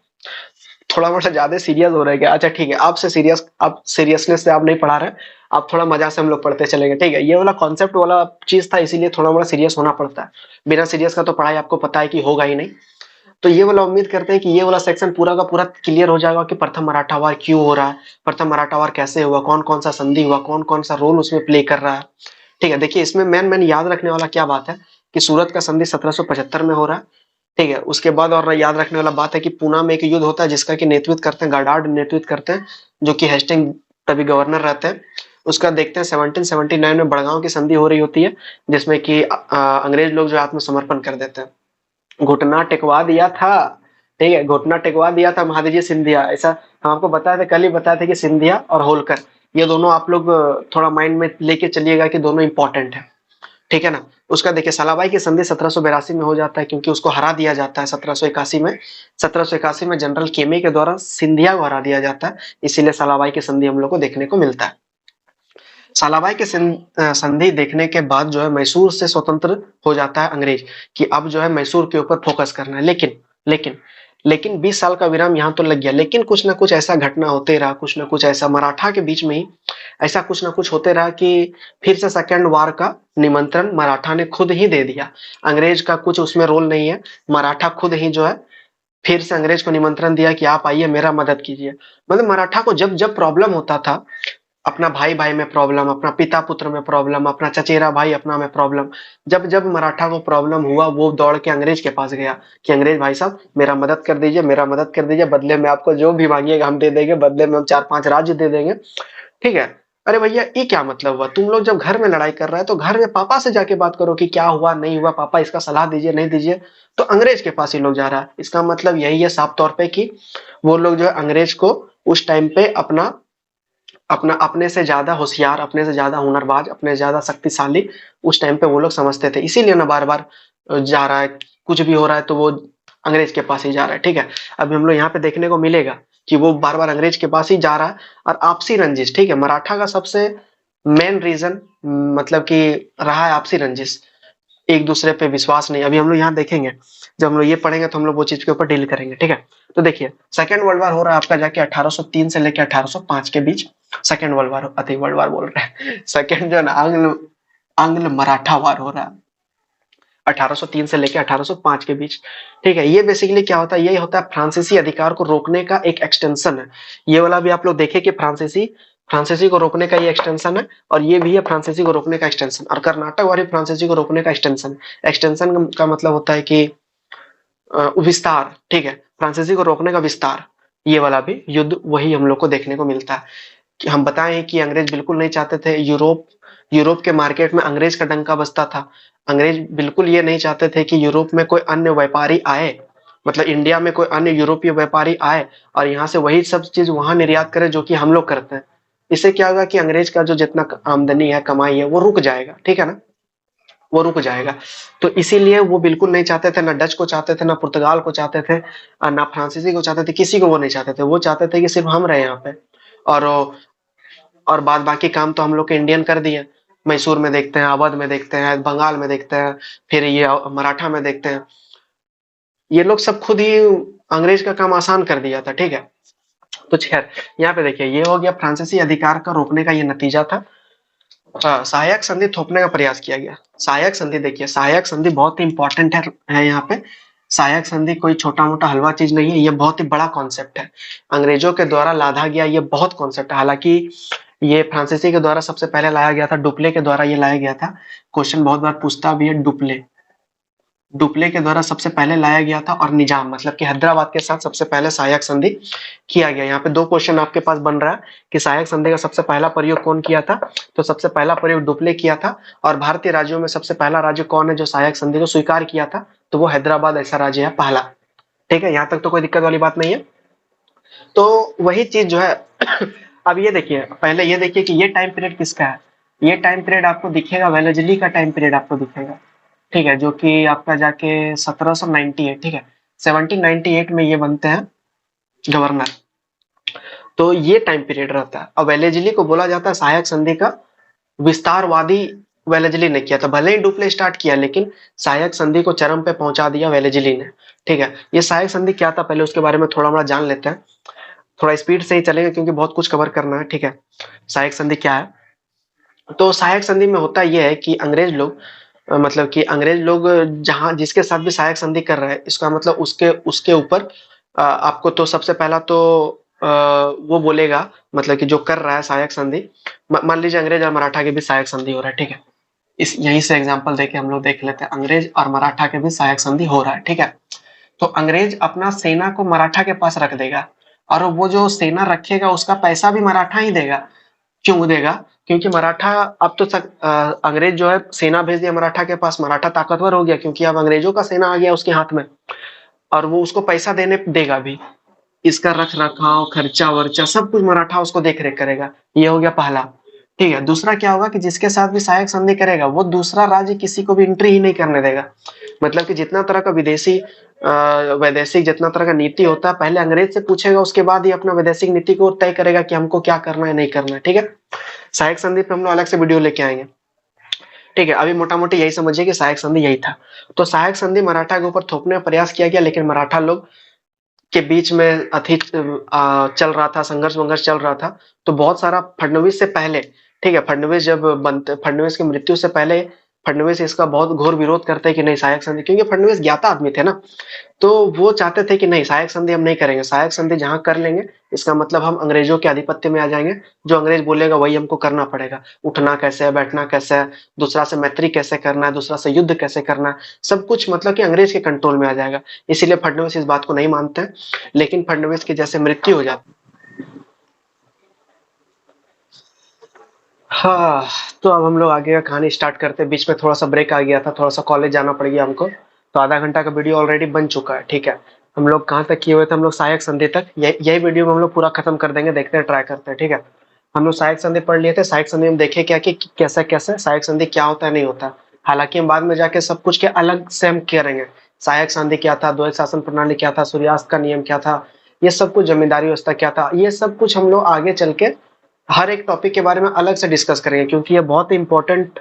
थोड़ा मोटा ज्यादा सीरियस हो रहा है क्या? अच्छा ठीक है, आपसे सीरियस, आप सीरियसनेस से आप नहीं पढ़ा रहे, आप थोड़ा मजा से हम लोग पढ़ते चलेंगे, ठीक है। ये वाला कॉन्सेप्ट वाला चीज था इसीलिए थोड़ा मोड़ा सीरियस होना पड़ता है। बिना सीरियस का तो पढ़ाई आपको पता है कि होगा ही नहीं। तो ये वाला उम्मीद करते हैं कि ये वाला सेक्शन पूरा का पूरा क्लियर हो जाएगा कि प्रथम मराठा वार क्यों हो रहा है, प्रथम मराठा वार कैसे हुआ, कौन कौन सा संधि हुआ, कौन कौन सा रोल उसमें प्ले कर रहा है, ठीक है। देखिए इसमें मेन याद रखने वाला क्या बात है कि सूरत का संधि 1775 में हो रहा है, ठीक है। उसके बाद और याद रखने वाला बात है कि पूना में एक युद्ध होता है जिसका कि नेतृत्व करते हैं गार्डार्ड, नेतृत्व करते हैं जो कि हेस्टिंग तभी गवर्नर रहते हैं। उसका देखते हैं 1779 में बड़गांव की संधि हो रही होती है जिसमें कि अंग्रेज लोग जो आत्मसमर्पण कर देते हैं। घुटना टेकवा दिया था ठीक है, घुटना टेकवा दिया था महादजी सिंधिया, ऐसा हम आपको बताए थे, कल ही बताए थे कि सिंधिया और होलकर, ये दोनों आप लोग थोड़ा माइंड में लेके चलिएगा कि दोनों इंपॉर्टेंट है, ठीक है ना। उसका देखिए सालाबाई की संधि 1782 में हो जाता है, क्योंकि उसको हरा दिया जाता है 1781 में। 1781 में जनरल केमी के द्वारा सिंधिया को हरा दिया जाता है, इसीलिए सालाबाई की संधि हम लोग को देखने को मिलता है। सालाबाई की संधि देखने के बाद जो है मैसूर से स्वतंत्र हो जाता है अंग्रेज, कि अब जो है मैसूर के ऊपर फोकस करना है। लेकिन 20 साल का विराम यहाँ तो लग गया, लेकिन कुछ ना कुछ ऐसा घटना होते रहा, कुछ ना कुछ ऐसा मराठा के बीच में ही ऐसा कुछ ना कुछ होते रहा कि फिर से सेकेंड वार का निमंत्रण मराठा ने खुद ही दे दिया। अंग्रेज का कुछ उसमें रोल नहीं है, मराठा खुद ही जो है फिर से अंग्रेज को निमंत्रण दिया कि आप आइए, मेरा मदद कीजिए। मतलब मराठा को जब जब प्रॉब्लम होता था, अपना भाई भाई में प्रॉब्लम, अपना पिता पुत्र में प्रॉब्लम, अपना चचेरा भाई अपना में प्रॉब्लम, जब जब मराठा को प्रॉब्लम हुआ, वो दौड़ के अंग्रेज के पास गया कि अंग्रेज भाई साहब मेरा मदद कर दीजिए, मेरा मदद कर दीजिए, बदले में आपको जो भी मांगिएगा हम दे देंगे, बदले में हम 4-5 राज्य दे देंगे, ठीक है। अरे भैया ये क्या मतलब हुआ, तुम लोग जब घर में लड़ाई कर रहे हैं तो घर में पापा से जाके बात करो कि क्या हुआ नहीं हुआ, पापा इसका सलाह दीजिए नहीं दीजिए, तो अंग्रेज के पास ही लोग जा रहा है। इसका मतलब यही है साफ तौर पे कि वो लोग जो है अंग्रेज को उस टाइम पे अपना अपना अपने से ज्यादा होशियार, अपने से ज्यादा हुनरबाज, अपने से ज्यादा शक्तिशाली उस टाइम पे वो लोग समझते थे, इसीलिए ना बार बार जा रहा है, कुछ भी हो रहा है तो वो अंग्रेज के पास ही जा रहा है, ठीक है। अभी हम लोग यहाँ पे देखने को मिलेगा कि वो बार बार अंग्रेज के पास ही जा रहा है। और आपसी रंजिश, ठीक है, मराठा का सबसे मेन रीजन मतलब कि रहा है आपसी रंजिश, एक दूसरे पे विश्वास नहीं। अभी हम लोग यहाँ देखेंगे, जब हम लोग ये पढ़ेंगे तो हम लोग वो चीज के ऊपर डील करेंगे, ठीक है। तो देखिए सेकेंड वर्ल्ड वार हो रहा है आपका जाके 1803 से लेकर 1805 के बीच, सेकेंड वर्ल्ड वार, अति वर्ल्ड वार बोल रहे हैं सेकेंड जो है ना आंग्ल आंग्ल मराठा वार हो रहा है 1803 से लेकर 1805 के बीच, ठीक है। ये बेसिकली क्या होता है, ये होता है फ्रांसीसी अधिकार को रोकने का एक एक्सटेंशन है। ये वाला भी आप लोग देखें कि फ्रांसीसी को रोकने का ये एक्सटेंशन है, और ये भी है फ्रांसीसी को रोकने का एक्सटेंशन, और कर्नाटक वाली फ्रांसीसी को रोकने का एक्सटेंशन। एक्सटेंशन का मतलब होता है कि विस्तार, ठीक है, फ्रांसीसी को रोकने का विस्तार। ये वाला भी युद्ध वही हम लोग को देखने को मिलता है कि हम बताएं कि अंग्रेज बिल्कुल नहीं चाहते थे यूरोप के मार्केट में अंग्रेज का डंका बजता था। अंग्रेज बिल्कुल ये नहीं चाहते थे कि यूरोप में कोई अन्य व्यापारी आए, मतलब इंडिया में कोई अन्य यूरोपीय व्यापारी आए और यहाँ से वही सब चीज वहां निर्यात करे जो कि हम लोग करते हैं। इससे क्या होगा कि अंग्रेज का जो जितना आमदनी है, कमाई है, वो रुक जाएगा, ठीक है ना, वो रुक जाएगा। तो इसीलिए वो बिल्कुल नहीं चाहते थे, ना डच को चाहते थे, ना पुर्तगाल को चाहते थे, ना फ्रांसीसी को चाहते थे, किसी को वो नहीं चाहते थे। वो चाहते थे कि सिर्फ हम रहे यहाँ पे, और और बाद बाकी काम तो हम लोग के इंडियन कर दिए। मैसूर में देखते हैं, अवध में देखते हैं, बंगाल में देखते हैं, फिर ये मराठा में देखते हैं, ये लोग सब खुद ही अंग्रेज का काम आसान कर दिया था, ठीक है। तो खैर यहाँ पे देखिए ये हो गया फ्रांसीसी अधिकार का रोकने का ये नतीजा था। सहायक संधि थोपने का प्रयास किया गया। सहायक संधि देखिए, सहायक संधि बहुत ही इंपॉर्टेंट है यहाँ पे। सहायक संधि कोई छोटा मोटा हलवा चीज नहीं है, ये बहुत ही बड़ा कॉन्सेप्ट है, अंग्रेजों के द्वारा लादा गया ये बहुत कॉन्सेप्ट है। हालांकि ये फ्रांसीसी के द्वारा सबसे पहले लाया गया था, डुप्ले के द्वारा ये लाया गया था। क्वेश्चन बहुत बार पूछता भी है, डुप्ले डुप्ले के द्वारा सबसे पहले लाया गया था, और निजाम मतलब कि हैदराबाद के साथ सबसे पहले सहायक संधि किया गया। यहाँ पे दो क्वेश्चन आपके पास बन रहा है कि सहायक संधि का सबसे पहला प्रयोग कौन किया था, तो सबसे पहला प्रयोग डुप्ले किया था। और भारतीय राज्यों में सबसे पहला राज्य कौन है जो सहायक संधि को स्वीकार किया था, तो वो हैदराबाद ऐसा राज्य है पहला, ठीक है। यहाँ तक तो कोई दिक्कत वाली बात नहीं है। तो वही चीज जो है अब ये देखिए, पहले ये देखिए कि ये टाइम पीरियड किसका है। ये टाइम पीरियड आपको दिखेगा वेलेजली का टाइम पीरियड आपको दिखेगा, ठीक है, जो कि आपका जाके 1798, ठीक है, 1798 में ये बनते हैं गवर्नर। तो ये टाइम पीरियड रहता है। और वेलेजली को बोला जाता है सहायक संधि का विस्तारवादी। वेलेजली ने किया था, भले ही डुप्ले स्टार्ट किया, लेकिन सहायक संधि को चरम पे पहुंचा दिया वेलेजली ने, ठीक है। ये सहायक संधि क्या था पहले उसके बारे में थोड़ा मोड़ा जान लेते हैं, थोड़ा स्पीड से ही चलेंगे क्योंकि बहुत कुछ कवर करना है, ठीक है। सहायक संधि क्या है, तो सहायक संधि में होता यह है कि अंग्रेज लोग मतलब कि अंग्रेज लोग जहां जिसके साथ भी सहायक संधि कर रहे हैं, इसका मतलब उसके उसके ऊपर आपको तो सबसे पहला तो वो बोलेगा, मतलब कि जो कर रहा है सहायक संधि, मान लीजिए अंग्रेज और मराठा के भी सहायक संधि हो रहा है, ठीक है। इस यहीं से एग्जांपल देके हम लोग देख लेते हैं, अंग्रेज और मराठा के भी सहायक संधि हो रहा है, ठीक है। तो अंग्रेज अपना सेना को मराठा के पास रख देगा, और वो जो सेना रखेगा उसका पैसा भी मराठा ही देगा। क्यों देगा, क्योंकि मराठा अब तो अंग्रेज जो है सेना भेज दिया मराठा के पास, मराठा ताकतवर हो गया क्योंकि अब अंग्रेजों का सेना आ गया उसके हाथ में। और वो उसको पैसा देने देगा भी, इसका रख रखाव खर्चा वर्चा सब कुछ मराठा उसको देख रेख करेगा। ये हो गया पहला। ठीक है, दूसरा क्या होगा कि जिसके साथ भी सहायक संधि करेगा वो दूसरा राज्य किसी को भी एंट्री ही नहीं करने देगा। मतलब कि जितना तरह का विदेशी वैदेशिक जितना तरह का नीति होता है पहले अंग्रेज से पूछेगा, उसके बाद ही अपना वैदेशिक नीति को तय करेगा कि हमको क्या करना है नहीं करना है। ठीक है, सहायक संधि पे हम लोग अलग से वीडियो लेके आएंगे। ठीक है, अभी मोटा मोटी यही समझिए कि सहायक संधि यही था। तो सहायक संधि मराठा के ऊपर थोपने का प्रयास किया गया, लेकिन मराठा लोग के बीच में अधिक चल रहा था, संघर्ष वंघर्ष चल रहा था। तो बहुत सारा फडणवीस से पहले, ठीक है, फडणवीस जब बनते, फडणवीस की मृत्यु से पहले फडणवीस इसका बहुत घोर विरोध करते हैं कि नहीं सहायक संधि, क्योंकि फडणवीस ज्ञाता आदमी थे ना, तो वो चाहते थे कि नहीं सहायक संधि हम नहीं करेंगे, सहायक संधि जहां कर लेंगे इसका मतलब हम अंग्रेजों के आधिपत्य में आ जाएंगे, जो अंग्रेज बोलेगा वही हमको करना पड़ेगा। उठना कैसे है, बैठना कैसे है, दूसरा से मैत्री कैसे करना है, दूसरा से युद्ध कैसे करना है, सब कुछ मतलब कि अंग्रेज के कंट्रोल में आ जाएगा। इसीलिए फडणवीस इस बात को नहीं मानते हैं। लेकिन फडणवीस की जैसे मृत्यु हो जाती, हाँ, तो अब हम लोग आगे का कहानी स्टार्ट करते हैं। बीच में थोड़ा सा ब्रेक आ गया था, थोड़ा सा कॉलेज जाना पड़ गया हमको, तो आधा घंटा का वीडियो ऑलरेडी बन चुका है। ठीक है, हम लोग कहाँ तक किए हुए थे, हम लोग सहायक संधि तक, यही वीडियो में हम लोग पूरा खत्म कर देंगे, देखते हैं, ट्राई करते हैं। ठीक है, हम लोग सहायक संधि पढ़ लिए थे, सहायक संधि में देखे क्या कि कैसे कैसे सहायक संधि क्या होता है नहीं होता। हालांकि हम बाद में जाके सब कुछ के अलग से हम करेंगे, सहायक संधि क्या था, द्वैत शासन प्रणाली क्या था, सूर्यास्त का नियम क्या था, ये सब कुछ जमींदारी व्यवस्था क्या था, ये सब कुछ हम लोग आगे चल के हर एक टॉपिक के बारे में अलग से डिस्कस करेंगे, क्योंकि ये बहुत इंपॉर्टेंट,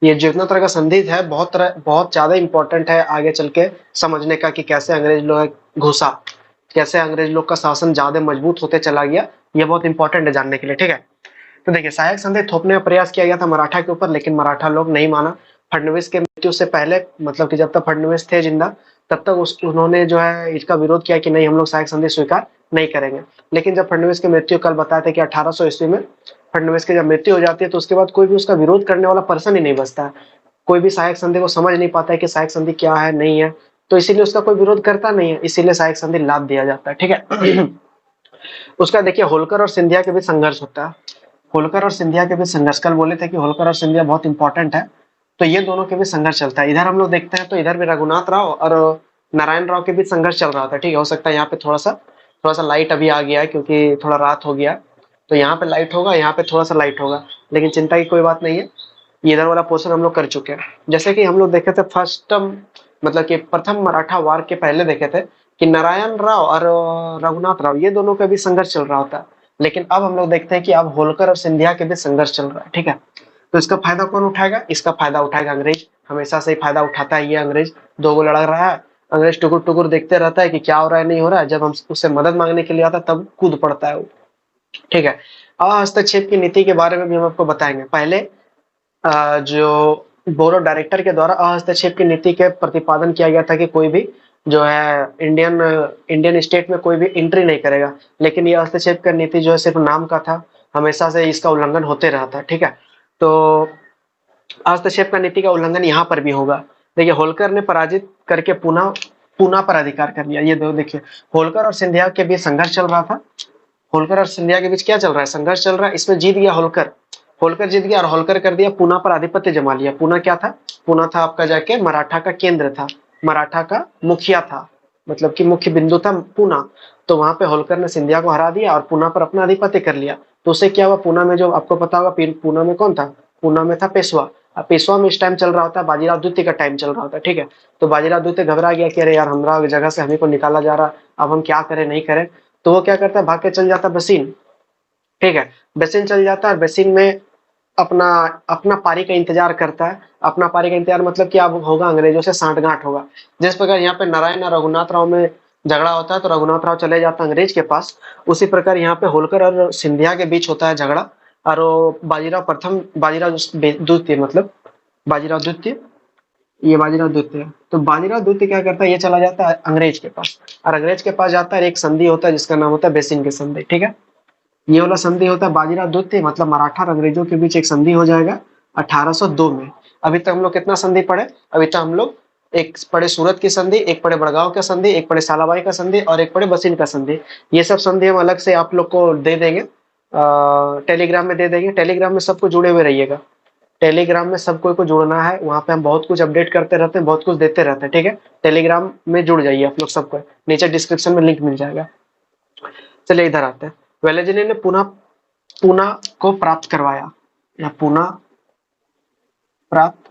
ये जितना तरह का संधि है बहुत ज्यादा इंपॉर्टेंट है आगे चल के समझने का, कि कैसे अंग्रेज लोग घुसा, कैसे अंग्रेज लोग का शासन ज्यादा मजबूत होते चला गया, ये बहुत इंपॉर्टेंट है जानने के लिए। ठीक है, तो देखिए सहायक संधि थोपने का प्रयास किया गया था मराठा के ऊपर, लेकिन मराठा लोग नहीं माना। फडणवीस के मृत्यु से पहले, मतलब कि जब तक फडणवीस थे जिंदा तब तक उन्होंने जो है इसका विरोध किया कि नहीं हम लोग सहायक संधि स्वीकार नहीं करेंगे। लेकिन जब फडणवीस की मृत्यु, कल बताया था कि 1800 ईस्वी में फडणवीस की जब मृत्यु हो जाती है, तो उसके बाद कोई भी उसका विरोध करने वाला पर्सन ही नहीं बचता है। कोई भी सहायक संधि को समझ नहीं पाता है कि सहायक संधि क्या है नहीं है, तो इसीलिए उसका कोई विरोध करता नहीं है, इसीलिए सहायक संधि लाद दिया जाता है। ठीक है, उसका देखिए होलकर और सिंधिया के बीच संघर्ष होता है। होलकर और सिंधिया के बीच संघर्ष, कल बोले थे कि होलकर और सिंधिया बहुत इंपॉर्टेंट है, तो ये दोनों के बीच संघर्ष चलता है। इधर हम लोग देखते हैं तो इधर भी रघुनाथ राव और नारायण राव के बीच संघर्ष चल रहा था। ठीक है, हो सकता है यहाँ पे थोड़ा सा लाइट अभी आ गया है, क्योंकि थोड़ा रात हो गया, तो यहाँ पे लाइट होगा, यहाँ पे थोड़ा सा लाइट होगा, लेकिन चिंता की कोई बात नहीं है। ये इधर वाला पोर्शन हम लोग कर चुके हैं। जैसे कि हम लोग देखे थे फर्स्ट, मतलब कि प्रथम मराठा वार के पहले देखे थे कि नारायण राव और रघुनाथ राव ये दोनों के बीच संघर्ष चल रहा होता है, लेकिन अब हम लोग देखते हैं कि अब होलकर और सिंधिया के बीच संघर्ष चल रहा है। ठीक है, तो इसका फायदा कौन उठाएगा, इसका फायदा उठाएगा अंग्रेज, हमेशा से ही फायदा उठाता है ये अंग्रेज। दो गो लड़ रहा है, अंग्रेज टुकुर टुकुर देखते रहता है कि क्या हो रहा है नहीं हो रहा है, जब हम उससे मदद मांगने के लिए आता है तब कूद पड़ता है वो। ठीक है, हस्तक्षेप की नीति के बारे में भी हम आपको बताएंगे। पहले जो बोर्ड ऑफ डायरेक्टर के द्वारा हस्तक्षेप की नीति के प्रतिपादन किया गया था कि कोई भी जो है इंडियन स्टेट में कोई भी एंट्री नहीं करेगा, लेकिन ये हस्तक्षेप का नीति जो है सिर्फ नाम का था, हमेशा से इसका उल्लंघन होते रहा था। ठीक है, तो हस्तक्षेप का नीति का उल्लंघन यहाँ पर भी होगा। देखिए होलकर ने पराजित करके पुनः पुनः पर अधिकार कर लिया। ये दो देखिए, होलकर और सिंधिया के बीच संघर्ष चल रहा था, होलकर और सिंधिया के बीच क्या चल रहा है, संघर्ष चल रहा है, इसमें जीत गया होलकर, होलकर जीत गया और होलकर कर दिया पूना पर आधिपत्य जमा लिया। पूना क्या था, पूना था आपका जाके मराठा का केंद्र था, मराठा का मुखिया था, मतलब कि मुख्य बिंदु था पूना। तो वहां पे होलकर ने सिंधिया को हरा दिया और पूना पर अपना आधिपत्य कर लिया। तो उससे क्या हुआ, पूना में जो आपको पता होगा, पूना में कौन था, पूना में था पेशवा। अब पेशवा में इस टाइम चल रहा होता है बाजीराव द्वितीय का टाइम चल रहा होता है। ठीक है, तो बाजीराव द्वितीय घबरा गया कि अरे यार हमारा जगह से हमें को निकाला जा रहा, अब हम क्या करें नहीं करें। तो वो क्या करता है, भाग के चल जाता बसीन। ठीक है, बसीन चल जाता है, बसीन में अपना अपना पारी का इंतजार करता है। अपना पारी का इंतजार मतलब कि अब होगा अंग्रेजों से सांठगांठ होगा। जिस प्रकार यहाँ पे नारायण और रघुनाथ राव में झगड़ा होता है तो रघुनाथ राव चले जाता है अंग्रेज के पास, उसी प्रकार यहाँ पे होलकर और सिंधिया के बीच होता है झगड़ा। और वो बाजीराव प्रथम, बाजीराव द्वितीय, मतलब बाजीराव द्वितीय, ये बाजीराव द्वितीय। तो बाजीराव द्वितीय क्या करता है, ये चला जाता है अंग्रेज के पास, और अंग्रेज के पास जाता है, एक संधि होता है जिसका नाम होता है बेसिन की संधि। ठीक है, ये वाला संधि होता है बाजीराव द्वितीय, मतलब मराठा और अंग्रेजों के बीच एक संधि हो जाएगा 1802 में। अभी तक हम लोग कितना संधि पढ़े, अभी तक हम लोग एक पढ़े सूरत की संधि, एक पढ़े बड़गांव का संधि, एक पढ़े सालाबाई का संधि और एक पढ़े बसीन का संधि। ये सब संधि हम अलग से आप लोग को दे देंगे, टेलीग्राम में दे देंगे, टेलीग्राम में सबको जुड़े हुए रहिएगा। टेलीग्राम में सब कोई को जुड़ना है, वहाँ पे हम बहुत कुछ अपडेट करते रहते हैं, बहुत कुछ देते रहते हैं, ठीक है। टेलीग्राम में जुड़ जाइए आप लोग सबको, नीचे डिस्क्रिप्शन में लिंक मिल जाएगा। चलिए इधर आते हैं। वेलेजनी ने पुनः पूना को प्राप्त करवाया, या पुनः प्राप्त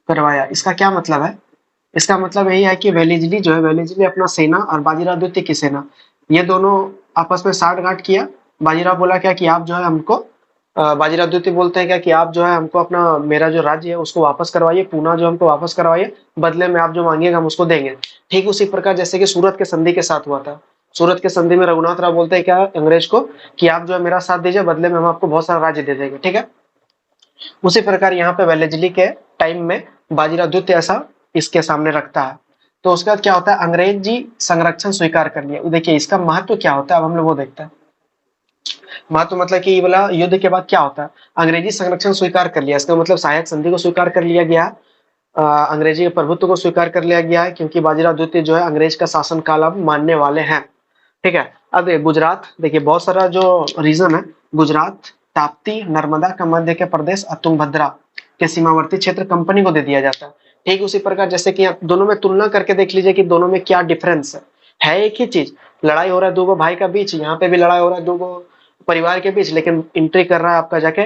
करवाया, इसका क्या मतलब है? इसका मतलब यही है कि वेलिजली जो है, वेलिजली अपना सेना और बाजीराव द्वितीय की सेना, ये दोनों आपस में साठ-गांठ किया। बाजीराव बोला क्या कि आप जो है हमको बाजीराव द्वितीय बोलते हैं क्या कि आप जो है हमको अपना मेरा जो राज्य है उसको वापस करवाइए, पूना जो हमको वापस करवाइए, बदले में आप जो मांगिएगा हम उसको देंगे। ठीक उसी प्रकार जैसे कि सूरत के संधि के साथ हुआ था। सूरत के संधि में रघुनाथ राव बोलते हैं क्या अंग्रेज को कि आप जो है मेरा साथ दीजिए, बदले में हम आपको बहुत सारा राज्य दे देंगे, ठीक है। उसी प्रकार यहाँ पे वेलेजली के टाइम में बाजीराव द्वितीय ऐसा इसके सामने रखता है। तो उसके बाद क्या होता है, अंग्रेजी संरक्षण स्वीकार कर लिया। देखिए इसका महत्व क्या होता है, अब हम लोग वो देखते हैं। महत्व मतलब कि ये वाला युद्ध के बाद क्या होता है, अंग्रेजी संरक्षण स्वीकार कर लिया, इसका मतलब सहायक संधि को स्वीकार कर लिया गया, अंग्रेजी के प्रभुत्व को स्वीकार कर लिया गया है, क्योंकि बाजीराव द्वितीय जो है अंग्रेज का शासन काल अब मानने वाले हैं, ठीक है। अब गुजरात देखिए, बहुत सारा जो रीजन है, गुजरात, ताप्ती, नर्मदा का मध्य के प्रदेश और तुंगभद्रा के सीमावर्ती क्षेत्र कंपनी को दे दिया जाता है। ठीक उसी प्रकार जैसे कि आप दोनों में तुलना करके देख लीजिए कि दोनों में क्या डिफरेंस है एक ही चीज, लड़ाई हो रहा है दो भाई का बीच, यहाँ पे भी लड़ाई हो रहा है दो परिवार के बीच, लेकिन एंट्री कर रहा है आपका जाके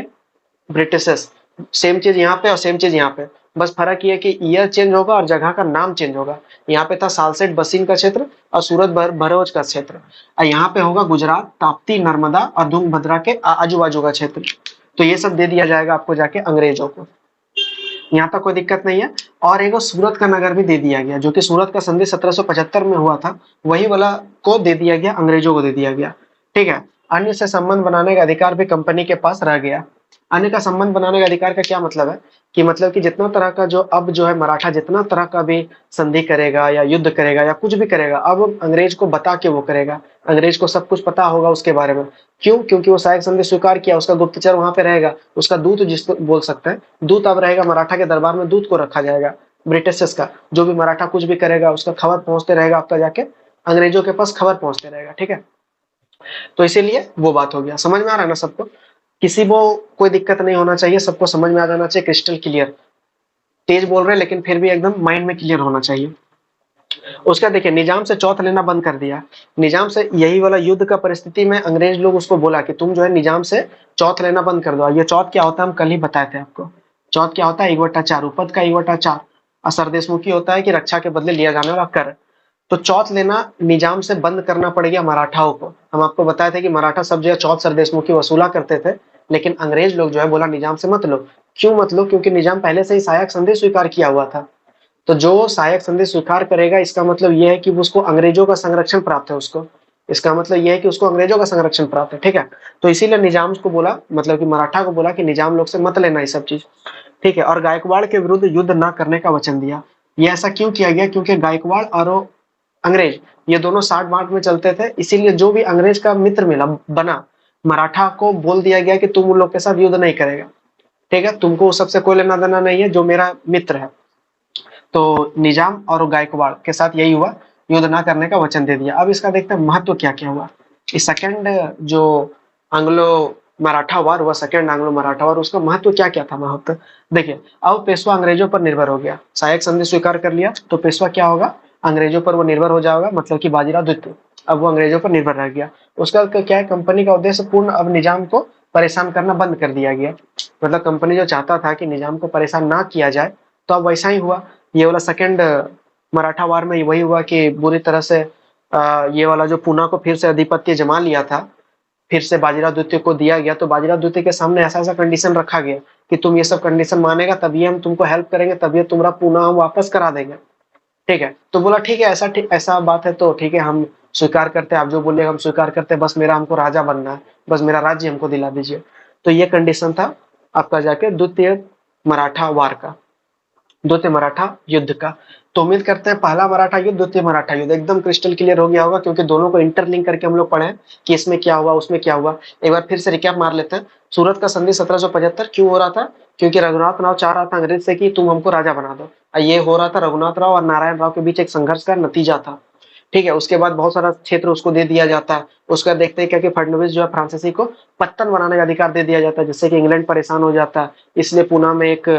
ब्रिटिशर्स। सेम चीज यहाँ पे और सेम चीज यहाँ पे, बस फर्क ये है कि ईयर चेंज होगा और जगह का नाम चेंज होगा। यहाँ पे था सालसेट बसीन का क्षेत्र और सूरत भरोच का क्षेत्र, और यहाँ पे होगा गुजरात, ताप्ती, नर्मदा और तुंगभद्रा के आजू बाजू का क्षेत्र। तो ये सब दे दिया जाएगा आपको जाके अंग्रेजों को, यहाँ तक कोई दिक्कत नहीं है। और एक सूरत का नगर भी दे दिया गया, जो कि सूरत का संधि 1775 में हुआ था, वही वाला को दे दिया गया, अंग्रेजों को दे दिया गया, ठीक है। अन्य से संबंध बनाने का अधिकार भी कंपनी के पास रह गया। अन्य का संबंध बनाने का अधिकार का क्या मतलब है कि मतलब कि जितना तरह का जो अब जो है मराठा जितना तरह का भी संधि करेगा या युद्ध करेगा या कुछ भी करेगा, अब अंग्रेज को बता के वो करेगा, अंग्रेज को सब कुछ पता होगा उसके बारे में। क्यों? क्योंकि वो सहायक संधि स्वीकार किया, उसका गुप्तचर वहां पे रहेगा, उसका दूत जिसको बोल सकते हैं, दूत अब रहेगा मराठा के दरबार में, दूत को रखा जाएगा ब्रिटिशर्स का, जो भी मराठा कुछ भी करेगा उसका खबर पहुंचते रहेगा आपका जाके अंग्रेजों के पास, खबर पहुंचते रहेगा, ठीक है। तो इसीलिए वो बात हो गया, समझ में आ रहा है ना सबको, किसी को कोई दिक्कत नहीं होना चाहिए, सबको समझ में आ जाना चाहिए, क्रिस्टल क्लियर। तेज बोल रहे हैं लेकिन फिर भी एकदम माइंड में क्लियर होना चाहिए। उसका देखिए निजाम से चौथ लेना बंद कर दिया। निजाम से यही वाला युद्ध का परिस्थिति में अंग्रेज लोग उसको बोला कि तुम जो है निजाम से चौथ लेना बंद कर दो। ये चौथ क्या होता है हम कल ही बताए थे आपको। चौथ क्या होता है, 1/4 उपद का 1/4, और सरदेशमुखी होता है कि रक्षा के बदले लिया जाने वाला कर। तो चौथ लेना निजाम से बंद करना पड़ गया मराठाओं को। हम आपको बताए थे कि मराठा सब जो है चौथ सरदेशमुखी वसूला करते थे, लेकिन अंग्रेज लोग जो है बोला निजाम से मत लो। क्यों मत लो? क्योंकि निजाम पहले से ही सहायक संधि स्वीकार किया हुआ था। तो जो सहायक संधि स्वीकार करेगा इसका मतलब यह है कि उसको अंग्रेजों का संरक्षण प्राप्त है, उसको इसका मतलब यह है कि उसको अंग्रेजों का संरक्षण प्राप्त है, ठीक है। तो इसीलिए निजाम को बोला, मतलब कि मराठा को बोला कि निजाम लोग से मत लेना ये सब चीज, ठीक है। और गायकवाड़ के विरुद्ध युद्ध न करने का वचन दिया। ये ऐसा क्यों किया गया? क्योंकि गायकवाड़ और अंग्रेज ये दोनों साठ बांट में चलते थे, इसीलिए जो भी अंग्रेज का मित्र मिला बना, मराठा को बोल दिया गया कि तुम उन लोग के साथ युद्ध नहीं करेगा, ठीक है, तुमको उस सबसे कोई लेना देना नहीं है जो मेरा मित्र है। तो निजाम और गायकवाड़ के साथ यही हुआ, युद्ध ना करने का वचन दे दिया। अब इसका देखते हैं महत्व क्या क्या हुआ। इस सेकंड जो एंग्लो मराठा वार हुआ, सेकंड एंग्लो मराठा वार, उसका महत्व क्या क्या था? महत्व देखिए, अब पेशवा अंग्रेजों पर निर्भर हो गया, सहायक संधि स्वीकार कर लिया तो पेशवा क्या होगा, अंग्रेजों पर वो निर्भर हो जाएगा, मतलब कि बाजीराव द्वितीय अब वो अंग्रेजों पर निर्भर रह गया। उसका क्या है, कंपनी का उद्देश्य पूर्ण अब निजाम को परेशान करना बंद कर दिया गया। मतलब कंपनी जो चाहता था कि निजाम को परेशान ना किया जाए, तो अब वैसा ही हुआ। ये वाला सेकंड मराठा वार में वही हुआ कि बुरी तरह से ये वाला जो पूना को फिर से अधिपत्य जमा लिया था, फिर से बाजीराव द्वितीय को दिया गया। तो बाजीराव द्वितीय के सामने ऐसा ऐसा कंडीशन रखा गया कि तुम ये सब कंडीशन मानेगा तभी हम तुमको हेल्प करेंगे, तभी तुम्हारा पूना हम वापस करा देंगे, ठीक है। तो बोला ठीक है, ऐसा बात है तो ठीक है, हम स्वीकार करते हैं, आप जो बोले हम स्वीकार करते हैं, बस मेरा हमको राजा बनना है, बस मेरा राज्य हमको दिला दीजिए। तो ये कंडीशन था आपका जाके द्वितीय मराठा वार का, द्वितीय मराठा युद्ध का। तो उम्मीद करते हैं पहला मराठा युद्ध, द्वितीय मराठा युद्ध एकदम क्रिस्टल क्लियर हो गया होगा, क्योंकि दोनों को इंटरलिंक करके हम लोग पढ़े कि इसमें क्या हुआ उसमें क्या हुआ। एक बार फिर से रिकैप मार लेते हैं। सूरत का संधि 1775 क्यों हो रहा था? क्योंकि रघुनाथ राव चाह रहा था अंग्रेज से कि तुम हमको राजा बना दो। ये हो रहा था रघुनाथ राव और नारायण राव के बीच एक संघर्ष का नतीजा था। ठीक है, उसके बाद बहुत सारा क्षेत्र उसको दे दिया जाता है। उसका देखते हैं क्या कि फडणवीस जो है फ्रांसीसी को पत्तन बनाने का अधिकार दे दिया जाता है, जिससे कि इंग्लैंड परेशान हो जाता है। इसलिए पूना में एक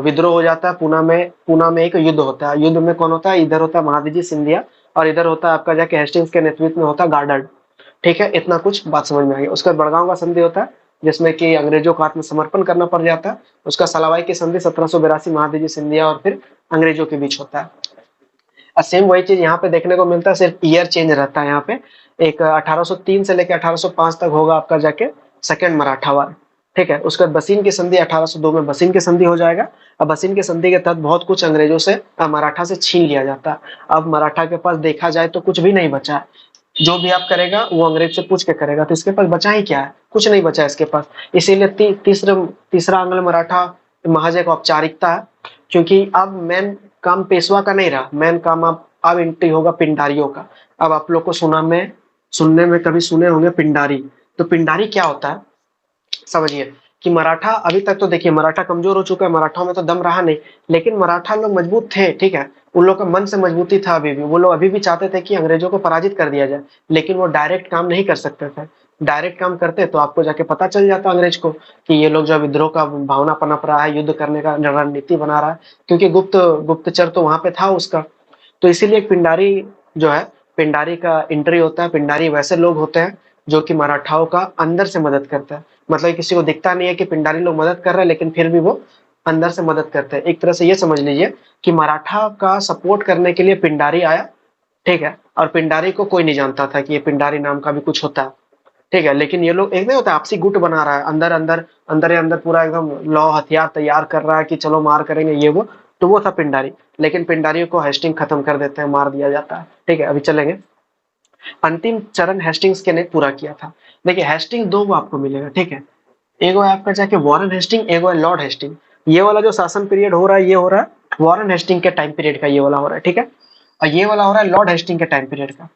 विद्रोह हो जाता है। पूना में एक युद्ध होता है। युद्ध में कौन होता है? इधर होता है महादजी सिंधिया और इधर होता है आपका जाके हेस्टिंग्स के नेतृत्व में होता है गार्डर्ड। ठीक है, इतना कुछ बात समझ में आ गया। उसका बड़गांव का संधि होता है, जिसमें कि अंग्रेजों को आत्मसमर्पण करना पड़ जाता है। उसका सलावाई की संधि 1782 महादजी सिंधिया और फिर अंग्रेजों के बीच होता है। सेम वही चीज यहाँ पे देखने को मिलता है, सिर्फ ईयर चेंज रहता है यहाँ पे। एक 1803 से लेकर 1805 तक होगा आपका जाके सेकंड मराठा वार। ठीक है, उसके बाद बसीन की संधि 1802 में बसीन की संधि हो जाएगा। अब बसीन की संधि के तहत बहुत कुछ अंग्रेजों से मराठा से छीन लिया जाता है। अब मराठा के पास देखा जाए तो कुछ भी नहीं बचा है। जो भी आप करेगा वो अंग्रेज से पूछ के करेगा, तो इसके पास बचा ही क्या है? कुछ नहीं बचा इसके पास। इसीलिए तीसरा आंग्ल मराठा महज एक औपचारिकता है, क्योंकि अब मेन काम पेशवा का नहीं रहा। मेन काम अब एंट्री होगा पिंडारियों का। अब आप लोग को सुनने में कभी सुने होंगे पिंडारी। तो पिंडारी क्या होता है समझिए कि मराठा अभी तक तो देखिए मराठा कमजोर हो चुका है, मराठाओं में तो दम रहा नहीं, लेकिन मराठा लोग मजबूत थे। ठीक है, उन लोग का मन से मजबूती था। अभी भी वो लोग अभी भी चाहते थे कि अंग्रेजों को पराजित कर दिया जाए, लेकिन वो डायरेक्ट काम नहीं कर सकते थे। डायरेक्ट काम करते तो आपको जाके पता चल जाता अंग्रेज को कि ये लोग जो विद्रोह का भावना पनप रहा है, युद्ध करने का रणनीति बना रहा है, क्योंकि गुप्तचर तो वहां पे था उसका। तो इसीलिए एक पिंडारी जो है, पिंडारी का एंट्री होता है। पिंडारी वैसे लोग होते हैं जो कि मराठाओं का अंदर से मदद करता है। मतलब किसी को दिखता नहीं है कि पिंडारी लोग मदद कर रहे हैं, लेकिन फिर भी वो अंदर से मदद करते हैं। एक तरह से ये समझ लीजिए कि मराठा का सपोर्ट करने के लिए पिंडारी आया। ठीक है, और पिंडारी को कोई नहीं जानता था कि ये पिंडारी नाम का भी कुछ होता है। ठीक है, लेकिन ये लोग एक नहीं होता आपसी गुट बना रहा है, अंदर अंदर अंदर ही अंदर पूरा एकदम लौ हथियार तैयार कर रहा है कि चलो मार करेंगे ये वो। तो वो था पिंडारी। लेकिन पिंडारियों को हेस्टिंग खत्म कर देते हैं, मार दिया जाता है। ठीक है, अभी चलेंगे। अंतिम चरण हेस्टिंग्स के ने पूरा किया था। देखिए हेस्टिंग दो को आपको मिलेगा। ठीक है, एक है आपका जाके वॉरेन हेस्टिंग, एक है लॉर्ड हेस्टिंग। ये वाला जो शासन पीरियड हो रहा है, ये हो रहा है वॉरेन हेस्टिंग के टाइम पीरियड का, ये वाला हो रहा है। ठीक है, और ये वाला हो रहा है लॉर्ड हेस्टिंग के टाइम पीरियड का।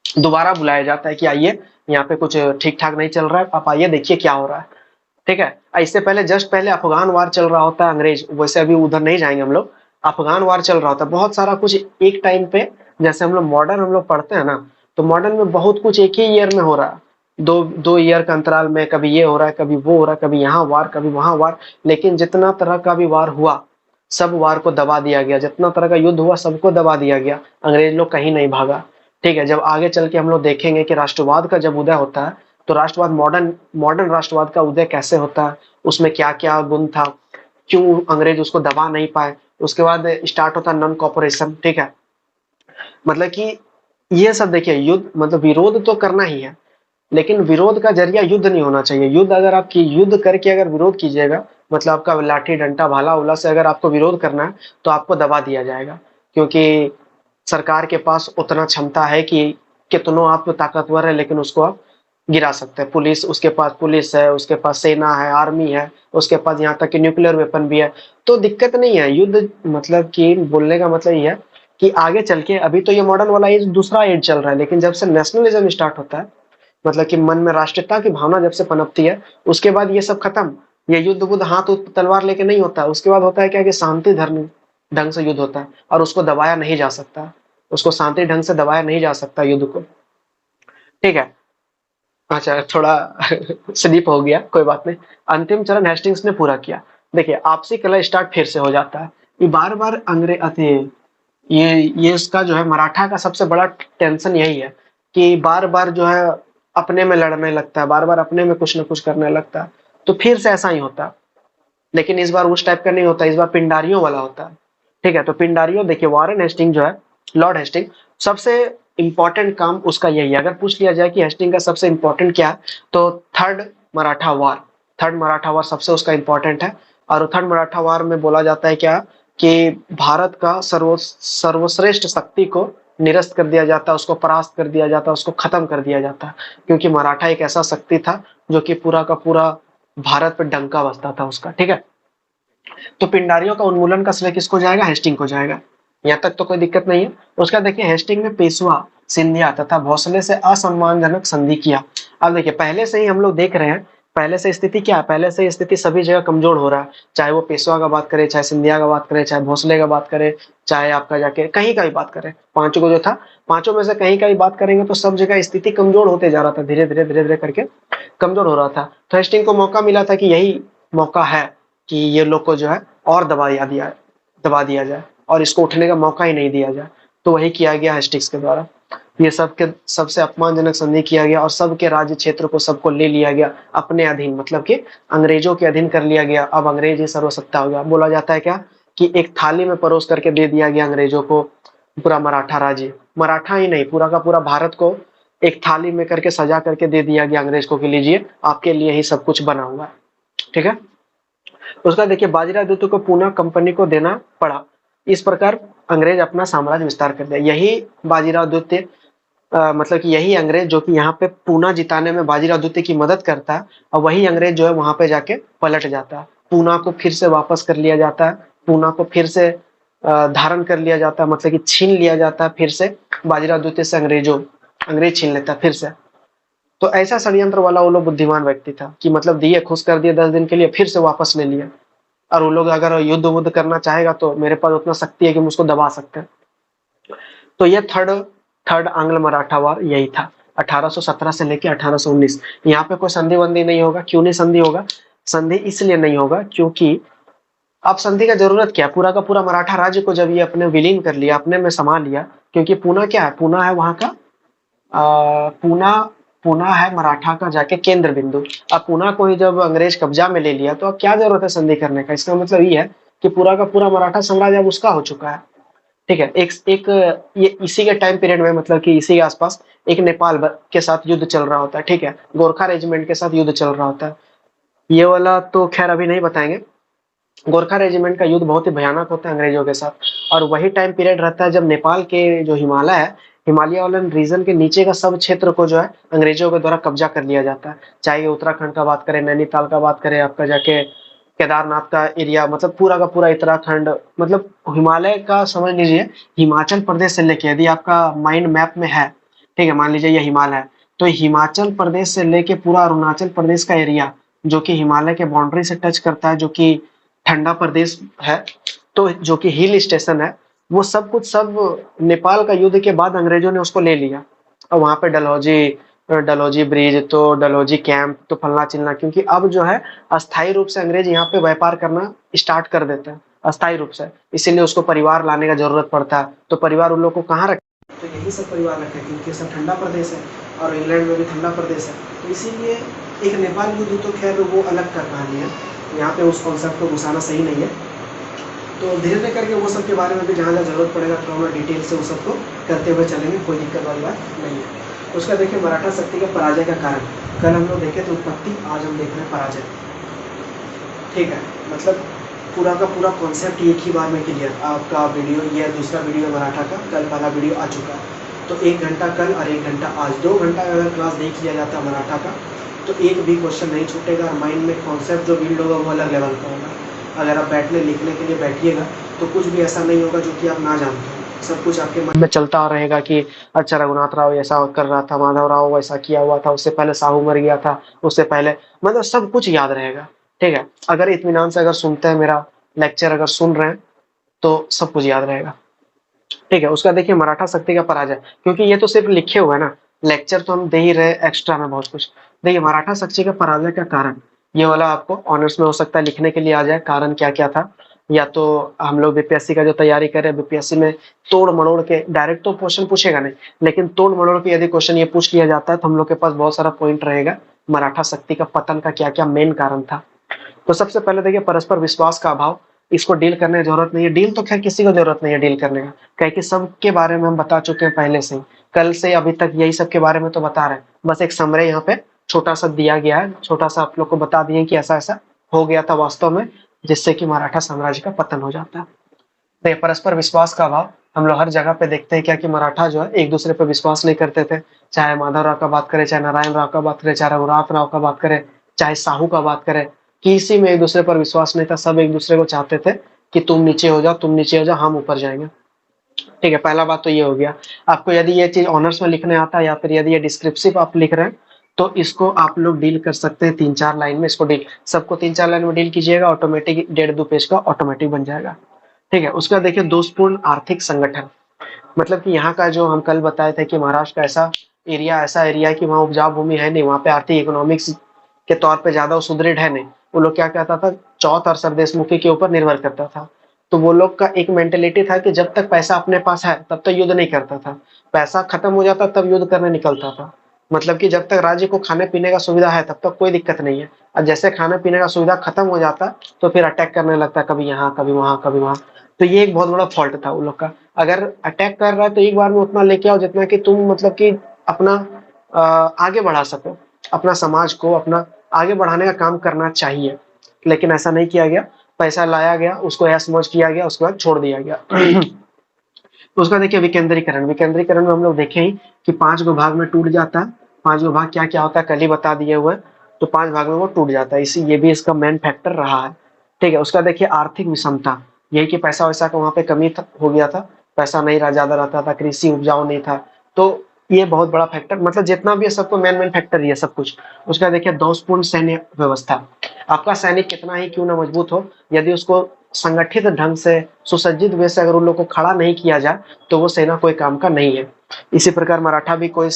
दोबारा बुलाया जाता है कि आइए, यहाँ पे कुछ ठीक ठाक नहीं चल रहा है, आप आइए देखिए क्या हो रहा है। ठीक है, इससे पहले जस्ट पहले अफगान वार चल रहा होता है। अंग्रेज वैसे अभी उधर नहीं जाएंगे हम लोग। अफगान वार चल रहा होता है, बहुत सारा कुछ एक टाइम पे। जैसे हम लोग पढ़ते हैं ना, तो मॉडर्न में बहुत कुछ एक ही ईयर में हो रहा है। दो दो ईयर का अंतराल में कभी ये हो रहा है, कभी वो हो रहा है, कभी यहाँ वार, कभी वहां वार। लेकिन जितना तरह का भी वार हुआ, सब वार को दबा दिया गया। जितना तरह का युद्ध हुआ, सबको दबा दिया गया। अंग्रेज लोग कहीं नहीं भागा। ठीक है, जब आगे चल के हम लोग देखेंगे कि राष्ट्रवाद का जब उदय होता है, तो राष्ट्रवाद मॉडर्न मॉडर्न राष्ट्रवाद का उदय कैसे होता है, उसमें क्या क्या गुण था, क्यों अंग्रेज उसको दबा नहीं पाए। उसके बाद स्टार्ट होता है नॉन कॉपरेशन। ठीक है, मतलब कि ये सब देखिए, युद्ध मतलब विरोध तो करना ही है, लेकिन विरोध का जरिया युद्ध नहीं होना चाहिए। युद्ध अगर आपकी युद्ध करके अगर विरोध कीजिएगा, मतलब आपका लाठी डंडा भाला उला से अगर आपको विरोध करना है, तो आपको दबा दिया जाएगा। क्योंकि सरकार के पास उतना क्षमता है कि कितनों आप ताकतवर है, लेकिन उसको आप गिरा सकते हैं। पुलिस, उसके पास पुलिस है, उसके पास सेना है, आर्मी है, उसके पास यहाँ तक कि न्यूक्लियर वेपन भी है। तो दिक्कत नहीं है। युद्ध मतलब कि बोलने का मतलब ये है कि आगे चल के, अभी तो ये मॉडर्न वाला एज दूसरा एज चल रहा है, लेकिन जब से नेशनलिज्म स्टार्ट होता है, मतलब कि मन में राष्ट्रीयता की भावना जब से पनपती है, उसके बाद ये सब खत्म। ये युद्ध बुद्ध हाथ तलवार लेके नहीं होता। उसके बाद होता है क्या कि शांति धर्म ढंग से युद्ध होता है, और उसको दबाया नहीं जा सकता। उसको शांति ढंग से दबाया नहीं जा सकता युद्ध को। ठीक है, अच्छा थोड़ा स्लिप हो गया, कोई बात नहीं। अंतिम चरण हेस्टिंग्स ने पूरा किया। देखिए आपसी कलह स्टार्ट फिर से हो जाता है। ये बार बार अंग्रेज अति ये इसका जो है मराठा का सबसे बड़ा टेंशन यही है कि बार बार जो है अपने में लड़ने लगता है, बार बार अपने में कुछ ना कुछ करने लगता है। तो फिर से ऐसा ही होता है, लेकिन इस बार उस टाइप का नहीं होता, इस बार पिंडारियों वाला होता है। ठीक है, तो पिंडारियों देखिए वॉरेन हेस्टिंग जो है, लॉर्ड हेस्टिंग, सबसे इंपॉर्टेंट काम उसका यही है। अगर पूछ लिया जाए कि हेस्टिंग का सबसे इंपॉर्टेंट क्या है, तो थर्ड मराठा वार। थर्ड मराठा वार सबसे उसका इंपॉर्टेंट है। और थर्ड मराठा वार में बोला जाता है क्या कि भारत का सर्वश्रेष्ठ शक्ति को निरस्त कर दिया जाता है, उसको परास्त कर दिया जाता है, उसको खत्म कर दिया जाता है। क्योंकि मराठा एक ऐसा शक्ति था जो कि पूरा का पूरा भारत पे डंका बजता था उसका। ठीक है, तो पिंडारियों का उन्मूलन का श्रेय किसको जाएगा? हेस्टिंग को जाएगा। यहाँ तक तो कोई दिक्कत नहीं है। उसका देखिए हेस्टिंग ने पेशवा, सिंधिया तथा भोसले से असम्मानजनक संधि किया। अब देखिए पहले से ही हम लोग देख रहे हैं पहले से स्थिति क्या है, पहले से स्थिति सभी जगह कमजोर हो रहा है, चाहे वो पेशवा का बात करे, चाहे सिंधिया का बात करे, चाहे भोसले का बात करे, चाहे आपका जाके कहीं का भी बात करें, पांचों को जो था, पांचों में से कहीं का भी बात करेंगे तो सब जगह स्थिति कमजोर होते जा रहा था, धीरे धीरे धीरे धीरे करके कमजोर हो रहा था। तो हेस्टिंग को मौका मिला था कि यही मौका है कि ये लोग को जो है और दबा दिया जाए और इसको उठने का मौका ही नहीं दिया जाए। तो वही किया गया हेस्टिंग्स के द्वारा। ये सबके सबसे अपमानजनक संधि किया गया और सबके राज्य क्षेत्र को सबको ले लिया गया अपने अधीन, मतलब कि अंग्रेजों के अधीन कर लिया गया। अब अंग्रेज ही सर्वसत्ता हो गया। बोला जाता है क्या कि एक थाली में परोस करके दे दिया गया अंग्रेजों को पूरा मराठा राज्य, मराठा ही नहीं पूरा का पूरा भारत को एक थाली में करके सजा करके दे दिया गया अंग्रेज को कि लीजिए आपके लिए ही सब कुछ बना हुआ है। ठीक है, उसका देखिए बाजीराव को पूना कंपनी को देना पड़ा। इस प्रकार अंग्रेज अपना साम्राज्य विस्तार कर दिया। यही बाजीराव द्वितीय मतलब कि यही अंग्रेज जो कि यहाँ पे पूना जिताने में बाजीराव द्वितीय की मदद करता है और वही अंग्रेज जो है वहां पे जाके पलट जाता है। पूना को फिर से वापस कर लिया जाता है, पूना को फिर से धारण कर लिया जाता है, मतलब कि छीन लिया जाता है फिर से बाजीराव द्वितीय से। अंग्रेज छीन लेता है फिर से। तो ऐसा षड्यंत्र वाला वो लोग बुद्धिमान व्यक्ति था कि मतलब दिए खुश कर दिए 10 दिन के लिए, फिर से वापस ले लिया। और वो लोग अगर युद्ध वुद्ध करना चाहेगा तो मेरे पास उतना शक्ति है कि हम उसको दबा सकते हैं। तो ये थर्ड आंग्ल मराठा वार यही था 1817 से लेके 1819। यहाँ पे कोई संधि वंधि नहीं होगा। क्यों नहीं संधि होगा? संधि इसलिए नहीं होगा क्योंकि अब संधि का जरूरत क्या है, पूरा का पूरा मराठा राज्य को जब ये अपने विलीन कर लिया, अपने में समा लिया। क्योंकि पूना क्या है, पूना है वहां का पूना पूना है मराठा का जाके केंद्र बिंदु। अब पूना को ही जब अंग्रेज कब्जा में ले लिया तो अब क्या जरूरत है संधि करने का। इसका मतलब ये है कि पूरा का पूरा मराठा साम्राज्य अब उसका हो चुका है। ठीक है, एक ये इसी के टाइम पीरियड में मतलब कि इसी के आसपास एक नेपाल के साथ युद्ध चल रहा होता है। ठीक है, गोरखा रेजिमेंट के साथ युद्ध चल रहा होता है। ये वाला तो खैर अभी नहीं बताएंगे। गोरखा रेजिमेंट का युद्ध बहुत ही भयानक होता है अंग्रेजों के साथ। और वही टाइम पीरियड रहता है जब नेपाल के जो हिमालय है, हिमालय वाले रीजन के नीचे का सब क्षेत्र को जो है अंग्रेजों के द्वारा कब्जा कर लिया जाता है। चाहे उत्तराखंड का बात करें, नैनीताल का बात करें, आपका जाके केदारनाथ का एरिया, मतलब पूरा का पूरा उत्तराखंड, मतलब हिमालय का समझ लीजिए। हिमाचल प्रदेश से लेके यदि आपका माइंड मैप में है, ठीक है, मान लीजिए ये हिमालय है, तो हिमाचल प्रदेश से लेके पूरा अरुणाचल प्रदेश का एरिया जो कि हिमालय के बाउंड्री से टच करता है, जो कि ठंडा प्रदेश है, तो जो कि हिल स्टेशन है, वो सब कुछ सब नेपाल का युद्ध के बाद अंग्रेजों ने उसको ले लिया। और वहां पे डलहौजी ब्रिज, तो डलहौजी कैंप, तो फलना चिलना, क्योंकि अब जो है अस्थायी रूप से अंग्रेज यहाँ पे व्यापार करना स्टार्ट कर देते हैं अस्थायी रूप से। इसीलिए उसको परिवार लाने का जरूरत पड़ता है। तो परिवार उन लोग को कहाँ रखे, तो यही सब परिवार रखे क्योंकि सब ठंडा प्रदेश है और इंग्लैंड में भी ठंडा प्रदेश है। तो इसीलिए एक नेपाल युद्ध तो खैर वो अलग का कहानी है, यहाँ पे उस कॉन्सेप्ट को घुसाना सही नहीं है। तो धीरे धीरे करके वो सब के बारे में भी जहाँ जहाँ जरूरत पड़ेगा थोड़ा मोड़ा डिटेल से वो सबको करते हुए चलेंगे, कोई दिक्कत वाली बात नहीं है। उसका देखिए मराठा शक्ति के पराजय का कारण, कल हम लोग देखे थे उत्पत्ति, आज हम देख रहे हैं पराजय। ठीक है, मतलब पूरा का पूरा कॉन्सेप्ट एक ही बार में क्लियर। आपका वीडियो, ये दूसरा वीडियो है मराठा का, कल पहला वीडियो आ चुका है। तो 1 घंटा कल और 1 घंटा आज, 2 घंटा अगर क्लास देख लिया जाता है मराठा का तो एक भी क्वेश्चन नहीं छूटेगा और माइंड में कॉन्सेप्ट जो बिल्ड होगा वो अलग लेवल का होगा। अगर आप बैठने लिखने के लिए बैठिएगा तो कुछ भी ऐसा नहीं होगा जो कि आप ना जानते हो। सब कुछ आपके मन में चलता रहेगा कि अच्छा रघुनाथ राव ऐसा कर रहा था, माधव राव वैसा किया हुआ था, उससे पहले साहू मर गया था, उससे पहले, मतलब सब कुछ याद रहेगा। ठीक है, अगर इत्मीनान से अगर सुनते हैं मेरा लेक्चर, अगर सुन रहे हैं तो सब कुछ याद रहेगा। ठीक है, उसका देखिए मराठा शक्ति का पराजय, क्योंकि ये तो सिर्फ लिखे हुए है ना, लेक्चर तो हम दे ही रहे, एक्स्ट्रा में बहुत कुछ। देखिए मराठा शक्ति का पराजय का कारण, ये वाला आपको ऑनर्स में हो सकता है लिखने के लिए आ जाए, कारण क्या क्या था। या तो हम लोग बीपीएससी का जो तैयारी करें, बीपीएससी में तोड़ मड़ोड़ के, डायरेक्ट तो क्वेश्चन पूछेगा नहीं, लेकिन तोड़ मड़ोड़ के यदि क्वेश्चन ये पूछ लिया जाता है तो हम लोग के पास बहुत सारा पॉइंट रहेगा मराठा शक्ति का पतन का क्या क्या मेन कारण था। तो सबसे पहले देखिए परस्पर विश्वास का अभाव, इसको डील करने की जरूरत नहीं है। डील तो खैर किसी को जरूरत नहीं है डील करने का, क्या कि सबके बारे में हम बता चुके हैं पहले से ही, कल से अभी तक यही सब के बारे में तो बता रहे हैं। बस एक समरी यहाँ पे छोटा सा दिया गया है, छोटा सा आप लोग को बता दिए कि ऐसा ऐसा हो गया था वास्तव में, जिससे कि मराठा साम्राज्य का पतन हो जाता है। तो ये परस्पर विश्वास का अभाव हम लोग हर जगह पे देखते हैं, क्या कि मराठा जो है एक दूसरे पे विश्वास नहीं करते थे। चाहे माधव राव का बात करें, चाहे नारायण राव का बात करें, चाहे रघुनाथ राव का बात करें, चाहे साहू का बात करें, किसी में एक दूसरे पर विश्वास नहीं था। सब एक दूसरे को चाहते थे कि तुम नीचे हो जाओ, तुम नीचे हो जाओ, हम ऊपर जाएंगे। ठीक है, पहला बात तो ये हो गया। आपको यदि ये चीज ऑनर्स में लिखने आता है या फिर यदि ये डिस्क्रिप्टिव आप लिख रहे हैं तो इसको आप लोग डील कर सकते हैं 3-4 लाइन में। इसको डील सबको 3-4 लाइन में डील कीजिएगा, ऑटोमेटिक 1.5-2 पेज का ऑटोमेटिक बन जाएगा। ठीक है, उसका देखिए दोषपूर्ण आर्थिक संगठन, मतलब कि यहाँ का जो हम कल बताए थे कि महाराष्ट्र का ऐसा एरिया है कि वहाँ उपजाऊ भूमि है नहीं, वहाँ पे आर्थिक इकोनॉमिक्स के तौर पे ज्यादा सुदृढ़ है नहीं। वो लोग क्या कहता था, चौथ और सरदेशमुखी के ऊपर निर्भर करता था। तो वो लोग का एक मेंटेलिटी था कि जब तक पैसा अपने पास है तब तक युद्ध नहीं करता था, पैसा खत्म हो जाता तब युद्ध करने निकलता था। मतलब कि जब तक राज्य को खाने पीने का सुविधा है तब तक कोई दिक्कत नहीं है, और जैसे खाने पीने का सुविधा खत्म हो जाता तो फिर अटैक करने लगता, कभी यहाँ कभी वहां कभी वहां। तो ये एक बहुत बड़ा फॉल्ट था उन लोग का। अगर अटैक कर रहा है तो एक बार में उतना लेके आओ जितना कि तुम मतलब कि अपना आगे बढ़ा सको, अपना समाज को अपना आगे बढ़ाने का काम करना चाहिए। लेकिन ऐसा नहीं किया गया, पैसा लाया गया, उसको ऐश मौज किया गया, उसके बाद छोड़ दिया गया। तो उसका देखिए विकेंद्रीकरण, विकेंद्रीकरण में हम लोग देखें ही कि 5 गो भाग में टूट जाता है। 5 गो भाग क्या क्या होता है कल ही बता दिए हुए, तो 5 भाग में वो टूट जाता है, इसी ये भी इसका मेन फैक्टर रहा है। ठीक है, उसका देखिए आर्थिक विषमता, यही कि पैसा वैसा का वहां पे कमी हो गया था, पैसा नहीं रहा, ज्यादा रहता था, कृषि उपजाऊ नहीं था। तो ये बहुत बड़ा फैक्टर, मतलब जितना भी है सबको मेन मेन फैक्टर ये सब कुछ। उसका देखिए दोषपूर्ण सैन्य व्यवस्था, आपका सैनिक कितना ही क्यों ना मजबूत हो, यदि उसको संगठित ढंग से सुसज्जित वे से अगर उन लोग को खड़ा नहीं किया जाए तो वो सेना कोई काम का नहीं है। इसी प्रकार मराठा भी कोई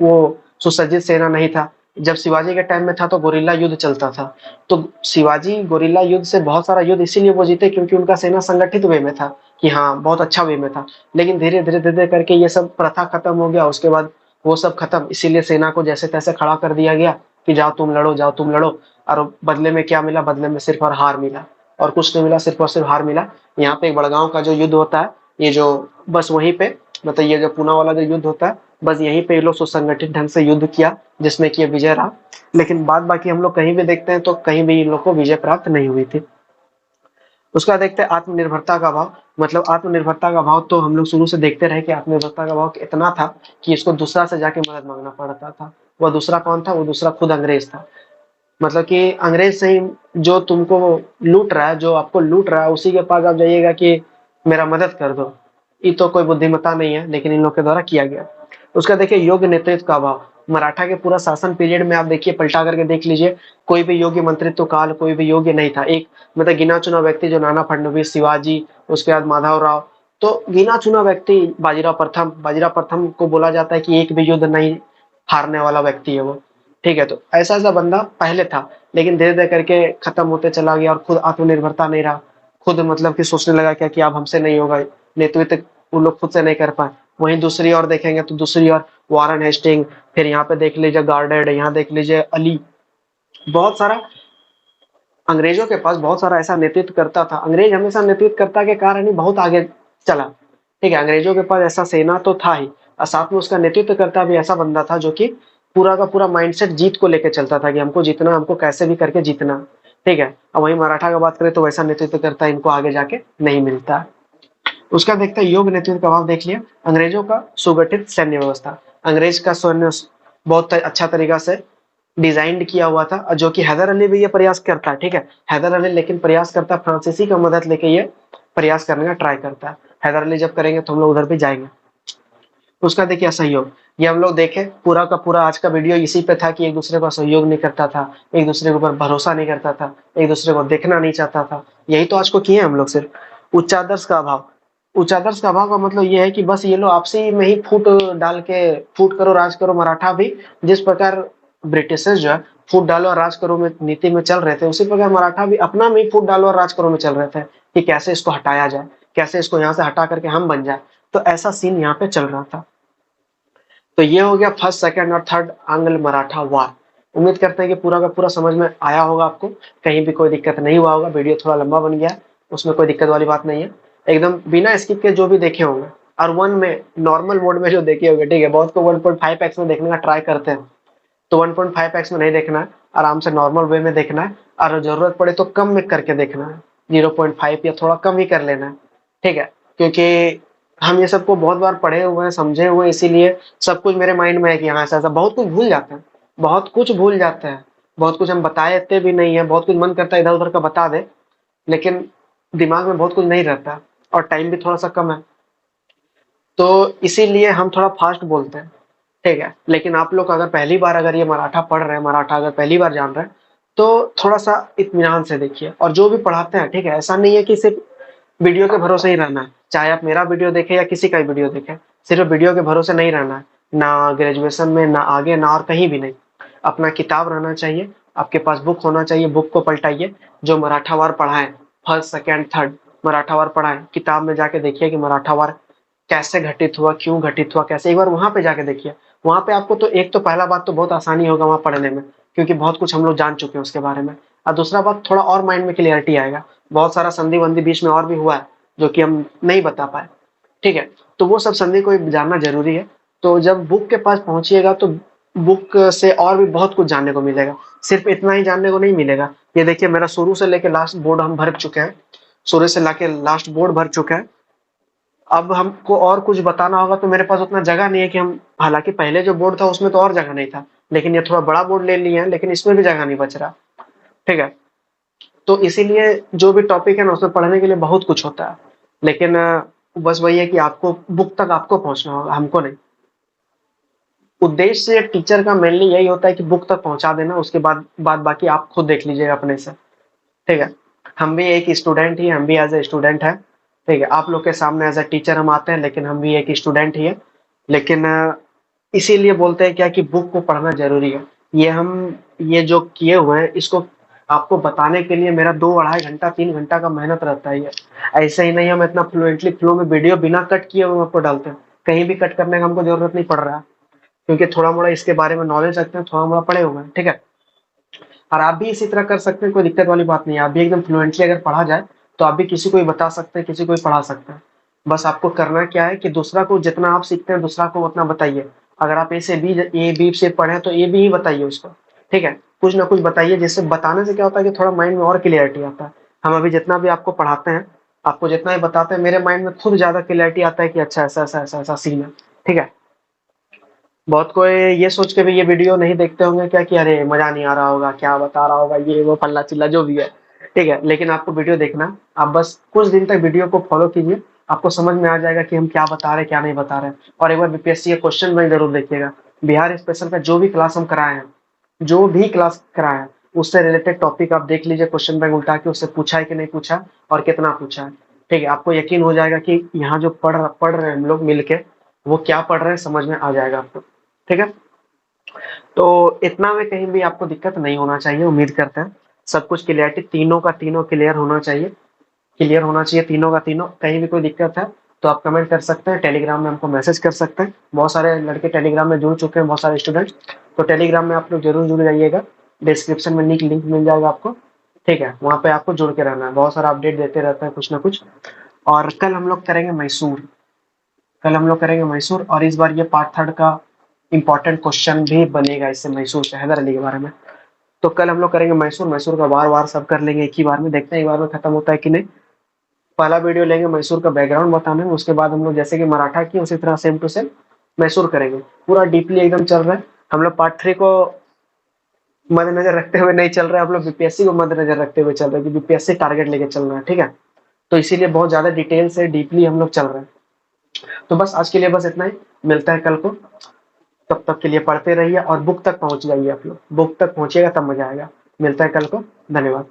वो सुसज्जित सेना नहीं था। जब शिवाजी के टाइम में था तो गोरिल्ला युद्ध चलता था। तो शिवाजी गोरिल्ला युद्ध से बहुत सारा युद्ध इसीलिए वो जीते क्योंकि उनका सेना संगठित वे में था, कि हाँ बहुत अच्छा वे में था। लेकिन धीरे धीरे धीरे करके ये सब प्रथा खत्म हो गया, उसके बाद वो सब खत्म, इसीलिए सेना को जैसे तैसे खड़ा कर दिया गया कि जाओ तुम लड़ो, जाओ तुम लड़ो। और बदले में क्या मिला, बदले में सिर्फ और हार मिला, और कुछ नहीं मिला, सिर्फ और सिर्फ हार मिला। यहाँ पे एक बड़गांव का जो युद्ध होता है, ये जो बस वहीं पे, मतलब ये जो पूना वाला जो युद्ध होता है, बस यहीं पे ये लोग सुसंगठित ढंग से युद्ध किया जिसमें कि ये विजय रहा। लेकिन बाद बाकी हम लोग कहीं भी देखते हैं तो कहीं भी इन लोग को विजय प्राप्त नहीं हुई थी। उसका देखते हैं आत्मनिर्भरता का भाव, मतलब आत्मनिर्भरता का भाव तो हम लोग शुरू से देखते रहे कि आत्मनिर्भरता का भाव इतना था कि इसको दूसरा से जाके मदद मांगना पड़ता था। वह दूसरा कौन था, वो दूसरा खुद अंग्रेज था। मतलब कि अंग्रेज से ही, जो तुमको लूट रहा है, जो आपको लूट रहा है, उसी के पास आप जाइएगा कि मेरा मदद कर दो। ये तो कोई बुद्धिमत्ता नहीं है, लेकिन इन लोग के द्वारा किया गया। उसका देखिए योग्य नेतृत्व का अभाव, मराठा के पूरा शासन पीरियड में आप देखिए, पलटा करके देख लीजिए, कोई भी योग्य मंत्रित्व काल कोई भी योग्य नहीं था। एक मतलब गिना चुना व्यक्ति जो नाना फडणवीस, शिवाजी, उसके बाद माधवराव, तो गिना चुना व्यक्ति, बाजीराव प्रथम को बोला जाता है कि एक भी युद्ध नहीं हारने वाला व्यक्ति है वो। ठीक है, तो ऐसा ऐसा बंदा पहले था, लेकिन धीरे धीरे करके खत्म होते चला गया, और खुद आत्मनिर्भरता नहीं रहा। खुद मतलब कि सोचने लगा क्या कि अब हमसे नहीं होगा, नेतृत्व वो लोग खुद से नहीं कर पाए। वहीं दूसरी ओर देखेंगे तो दूसरी ओर वारन हेस्टिंग, फिर यहाँ पे देख लीजिए गार्डेड, यहाँ देख लीजिए अली, बहुत सारा अंग्रेजों के पास बहुत सारा ऐसा नेतृत्व करता था। अंग्रेज हमेशा नेतृत्व करता के कारण ही बहुत आगे चला। ठीक है, अंग्रेजों के पास ऐसा सेना तो था ही, और साथ में उसका नेतृत्व करता भी ऐसा बंदा था जो कि पूरा का पूरा माइंडसेट जीत को लेकर चलता था कि हमको जीतना, हमको कैसे भी करके जीतना। ठीक है, अब वही मराठा का बात करें तो वैसा नेतृत्व करता इनको आगे जाके नहीं मिलता। उसका देखते हैं योग नेतृत्व का भाव देख लिया। अंग्रेजों का सुगठित सैन्य व्यवस्था, अंग्रेज का सैन्य बहुत अच्छा तरीका से डिजाइंड किया हुआ था, और जो कि हैदर अली भी ये प्रयास करता है। ठीक है, हैदर अली लेकिन प्रयास करता है फ्रांसीसी का मदद लेके, ये प्रयास करने का ट्राई करता है। हैदर अली जब करेंगे तो हम लोग उधर भी जाएंगे। उसका देखिए सहयोग, ये हम लोग देखे पूरा का पूरा आज का वीडियो इसी पे था कि एक दूसरे को सहयोग नहीं करता था, एक दूसरे के ऊपर भरोसा नहीं करता था, एक दूसरे को देखना नहीं चाहता था। यही तो आज को किए हम लोग सिर्फ। उच्चादर्श का अभाव, उच्चादर्श का अभाव का मतलब ये है कि बस ये लोग आपसी में ही फूट डाल के, फूट करो राज करो, मराठा भी जिस प्रकार ब्रिटिशर्स जो है फूट डालो और राज करो में नीति में चल रहे थे, उसी प्रकार मराठा भी अपना में ही फूट डालो और राज करो में चल रहे थे कि कैसे इसको हटाया जाए, कैसे इसको यहाँ से हटा करके हम बन जाए। तो ऐसा सीन यहाँ पे चल रहा था। तो ये हो गया फर्स्ट सेकंड और थर्ड आंग्ल मराठा वार। उम्मीद करते हैं कि पूरा का पूरा समझ में आया होगा आपको, कहीं भी कोई दिक्कत नहीं हुआ होगा। वीडियो थोड़ा लंबा बन गया, उसमें कोई दिक्कत वाली बात नहीं है, एकदम बिना स्किप के जो भी देखे होंगे, और वन में नॉर्मल मोड में जो देखे होंगे। ठीक है, बहुत को 1.5x में देखने का ट्राई करते हैं, तो 1.5x में नहीं देखना है, आराम से नॉर्मल वे में देखना है, और जरूरत पड़े तो कम में करके देखना है, 0.5 या थोड़ा कम ही कर लेना है। ठीक है, क्योंकि हम ये सबको बहुत बार पढ़े हुए हैं, समझे हुए हैं, इसीलिए सब कुछ मेरे माइंड में है कि हाँ ऐसा ऐसा। बहुत कुछ भूल जाते हैं, बहुत कुछ भूल जाते हैं, बहुत कुछ हम बताते भी नहीं है, बहुत कुछ मन करता है इधर उधर का बता दे, लेकिन दिमाग में बहुत कुछ नहीं रहता, और टाइम भी थोड़ा सा कम है, तो इसीलिए हम थोड़ा फास्ट बोलते हैं। ठीक है। लेकिन आप लोग अगर पहली बार अगर ये मराठा पढ़ रहे हैं, मराठा अगर पहली बार जान रहे हैं, तो थोड़ा-सा इत्मीनान से देखिए और जो भी पढ़ाते हैं, ठीक है? ऐसा नहीं है कि सिर्फ़ वीडियो के भरोसे ही रहना है। चाहे आप मेरा वीडियो देखें या किसी का भी वीडियो देखें, सिर्फ़ वीडियो के भरोसे नहीं रहना है। ना ग्रेजुएशन में, ना आगे, ना और कहीं भी नहीं। अपना किताब रहना चाहिए, आपके पास बुक होना चाहिए, बुक को पलटाइए, जो मराठावार पढ़ाएँ, फर्स्ट, सेकंड, थर्ड मराठावार पढ़ाएँ। किताब में जाके देखिए कि मराठावार कैसे घटित हुआ, क्यों घटित हुआ, कैसे, एक बार वहाँ पे जाके देखिए। वहाँ पे आपको तो एक तो पहला बात तो बहुत आसानी होगा वहाँ पढ़ने में, क्योंकि बहुत कुछ हम लोग जान चुके हैं उसके बारे में। और दूसरा बात थोड़ा और माइंड में क्लियरिटी आएगा। बहुत सारा संधि-वंधि बीच में और भी हुआ है, जो कि हम नहीं बता पाए। ठीक है? तो वो सब संधि को जानना ज़रूरी है। तो जब बुक के पास पहुँचिएगा तो बुक से और भी बहुत कुछ जानने को मिलेगा। सिर्फ़ इतना ही जानने को नहीं मिलेगा। ये देखिए मेरा शुरू से लेके लास्ट बोर्ड हम भर चुके हैं। शुरू से लाके लास्ट बोर्ड भर चुके हैं। अब हमको और कुछ बताना होगा तो मेरे पास उतना जगह नहीं है कि हम, हालाँकि पहले जो बोर्ड था उसमें तो और जगह नहीं था, लेकिन ये थोड़ा बड़ा बोर्ड ले लिए हैं, लेकिन इसमें भी जगह नहीं बच रहा। ठीक है? तो इसीलिए जो भी टॉपिक है ना उसमें पढ़ने के लिए बहुत कुछ होता है। लेकिन बस वही है कि आपको बुक तक आपको पहुँचना होगा, हमको नहीं। उद्देश्य टीचर का मेनली यही होता है कि बुक तक पहुँचा देना, उसके बाद बाद बाकी आप खुद देख लीजिएगा अपने से। ठीक है? हम भी एक स्टूडेंट ही हैं, हम भी एज़ अ स्टूडेंट हैं। ठीक है? आप लोग के सामने एज़ अ टीचर हम आते हैं, लेकिन हम भी एक स्टूडेंट ही हैं। लेकिन इसीलिए बोलते हैं क्या कि बुक को पढ़ना ज़रूरी है। ये जो किए हुए हैं, इसको आपको बताने के लिए मेरा 2 अढ़ाई घंटा, 3 घंटा का मेहनत रहता है ये। ऐसे ही नहीं हम इतना फ्लुएंटली फ्लो में वीडियो बिना कट किए हुए आपको डालते हैं। कहीं भी कट करने का हमको ज़रूरत नहीं पड़ रहा है, क्योंकि थोड़ा-मोड़ा इसके बारे में नॉलेज रखते हैं, थोड़ा-मोड़ा पढ़े हुए हैं। ठीक है? और आप भी इसी तरह कर सकते हैं, कोई दिक्कत वाली बात नहीं है। आप भी एकदम फ्लुएंटली अगर पढ़ा जाए, तो आप भी किसी को भी बता सकते हैं, किसी को भी पढ़ा सकते हैं। बस आपको करना क्या है कि दूसरा को जितना आप सीखते हैं, दूसरा को उतना बताइए। अगर आप ए, बी से पढ़े हैं, तो ए, बी ही बताइए उसको। ठीक है? कुछ ना कुछ बताइए, जिससे बताने से क्या होता है कि थोड़ा माइंड में और क्लियरिटी आता है। हम अभी जितना भी आपको पढ़ाते हैं, आपको जितना भी बताते हैं, मेरे माइंड में खुद ज़्यादा क्लियरिटी आता है कि अच्छा ऐसा सीन है। ठीक है? बहुत कोई ये सोच के भी ये वीडियो नहीं देखते होंगे क्या कि अरे मजा नहीं आ रहा होगा, क्या बता रहा होगा, ये वो फल्ला चिल्ला जो भी है। ठीक है? लेकिन आपको वीडियो देखना है, आप बस कुछ दिन तक वीडियो को फॉलो कीजिए, आपको समझ में आ जाएगा कि हम क्या बता रहे हैं, क्या नहीं बता रहे हैं। और एक बार बीपीएससी के क्वेश्चन बैंक जरूर देखिएगा। बिहार स्पेशल का जो भी क्लास हम कराए हैं, जो भी क्लास कराए हैं, उससे रिलेटेड टॉपिक आप देख लीजिए, क्वेश्चन बैंक उल्टा के उससे पूछा है कि नहीं पूछा और कितना पूछा है। ठीक है? आपको यकीन हो जाएगा कि यहाँ जो पढ़ रहे हैं हम लोग मिलके, वो क्या पढ़ रहे हैं समझ में आ जाएगा आपको। ठीक है? तो इतना में कहीं भी आपको दिक्कत नहीं होना चाहिए, उम्मीद करते हैं। सब कुछ क्लियरिटी तीनों का तीनों क्लियर होना चाहिए तीनों का तीनों। कहीं भी कोई दिक्कत है तो आप कमेंट कर सकते हैं, टेलीग्राम में हमको मैसेज कर सकते हैं। बहुत सारे लड़के टेलीग्राम में जुड़ चुके हैं, बहुत सारे स्टूडेंट्स। तो टेलीग्राम में आप लोग जरूर जुड़ जाइएगा, डिस्क्रिप्शन में लिंक मिल जाएगा आपको। ठीक है? वहाँ पे आपको जुड़ के रहना है, बहुत सारा अपडेट देते रहते हैं कुछ ना कुछ। और कल हम लोग करेंगे मैसूर। और इस बार ये पार्ट थर्ड का इंपॉर्टेंट क्वेश्चन भी बनेगा इससे, मैसूर से, हैदर अली के बारे में। तो कल हम लोग करेंगे मैसूर का बार सब कर लेंगे एक ही बार में, देखते हैं एक बार में खत्म होता है कि नहीं। पहला वीडियो लेंगे मैसूर का बैकग्राउंड बताने में, उसके बाद हम लोग जैसे कि मराठा किए उसी तरह सेम टू सेम मैसूर करेंगे। पूरा डीपली एकदम चल रहा है। हम लोग पार्ट थ्री को मद्देनजर रखते हुए नहीं चल रहा है, हम लोग बीपीएससी को मद्देनजर रखते हुए चल रहे हैं कि बीपीएससी टारगेट लेके चल रहा है। ठीक है? तो इसीलिए बहुत ज्यादा डिटेल से डीपली हम लोग चल रहे हैं। तो बस आज के लिए बस इतना ही, मिलता है कल को। तब तक के लिए पढ़ते रहिए और बुक तक पहुंच जाइए। आप लोग बुक तक पहुंचिएगा तब मजा आएगा। मिलता है कल को। धन्यवाद।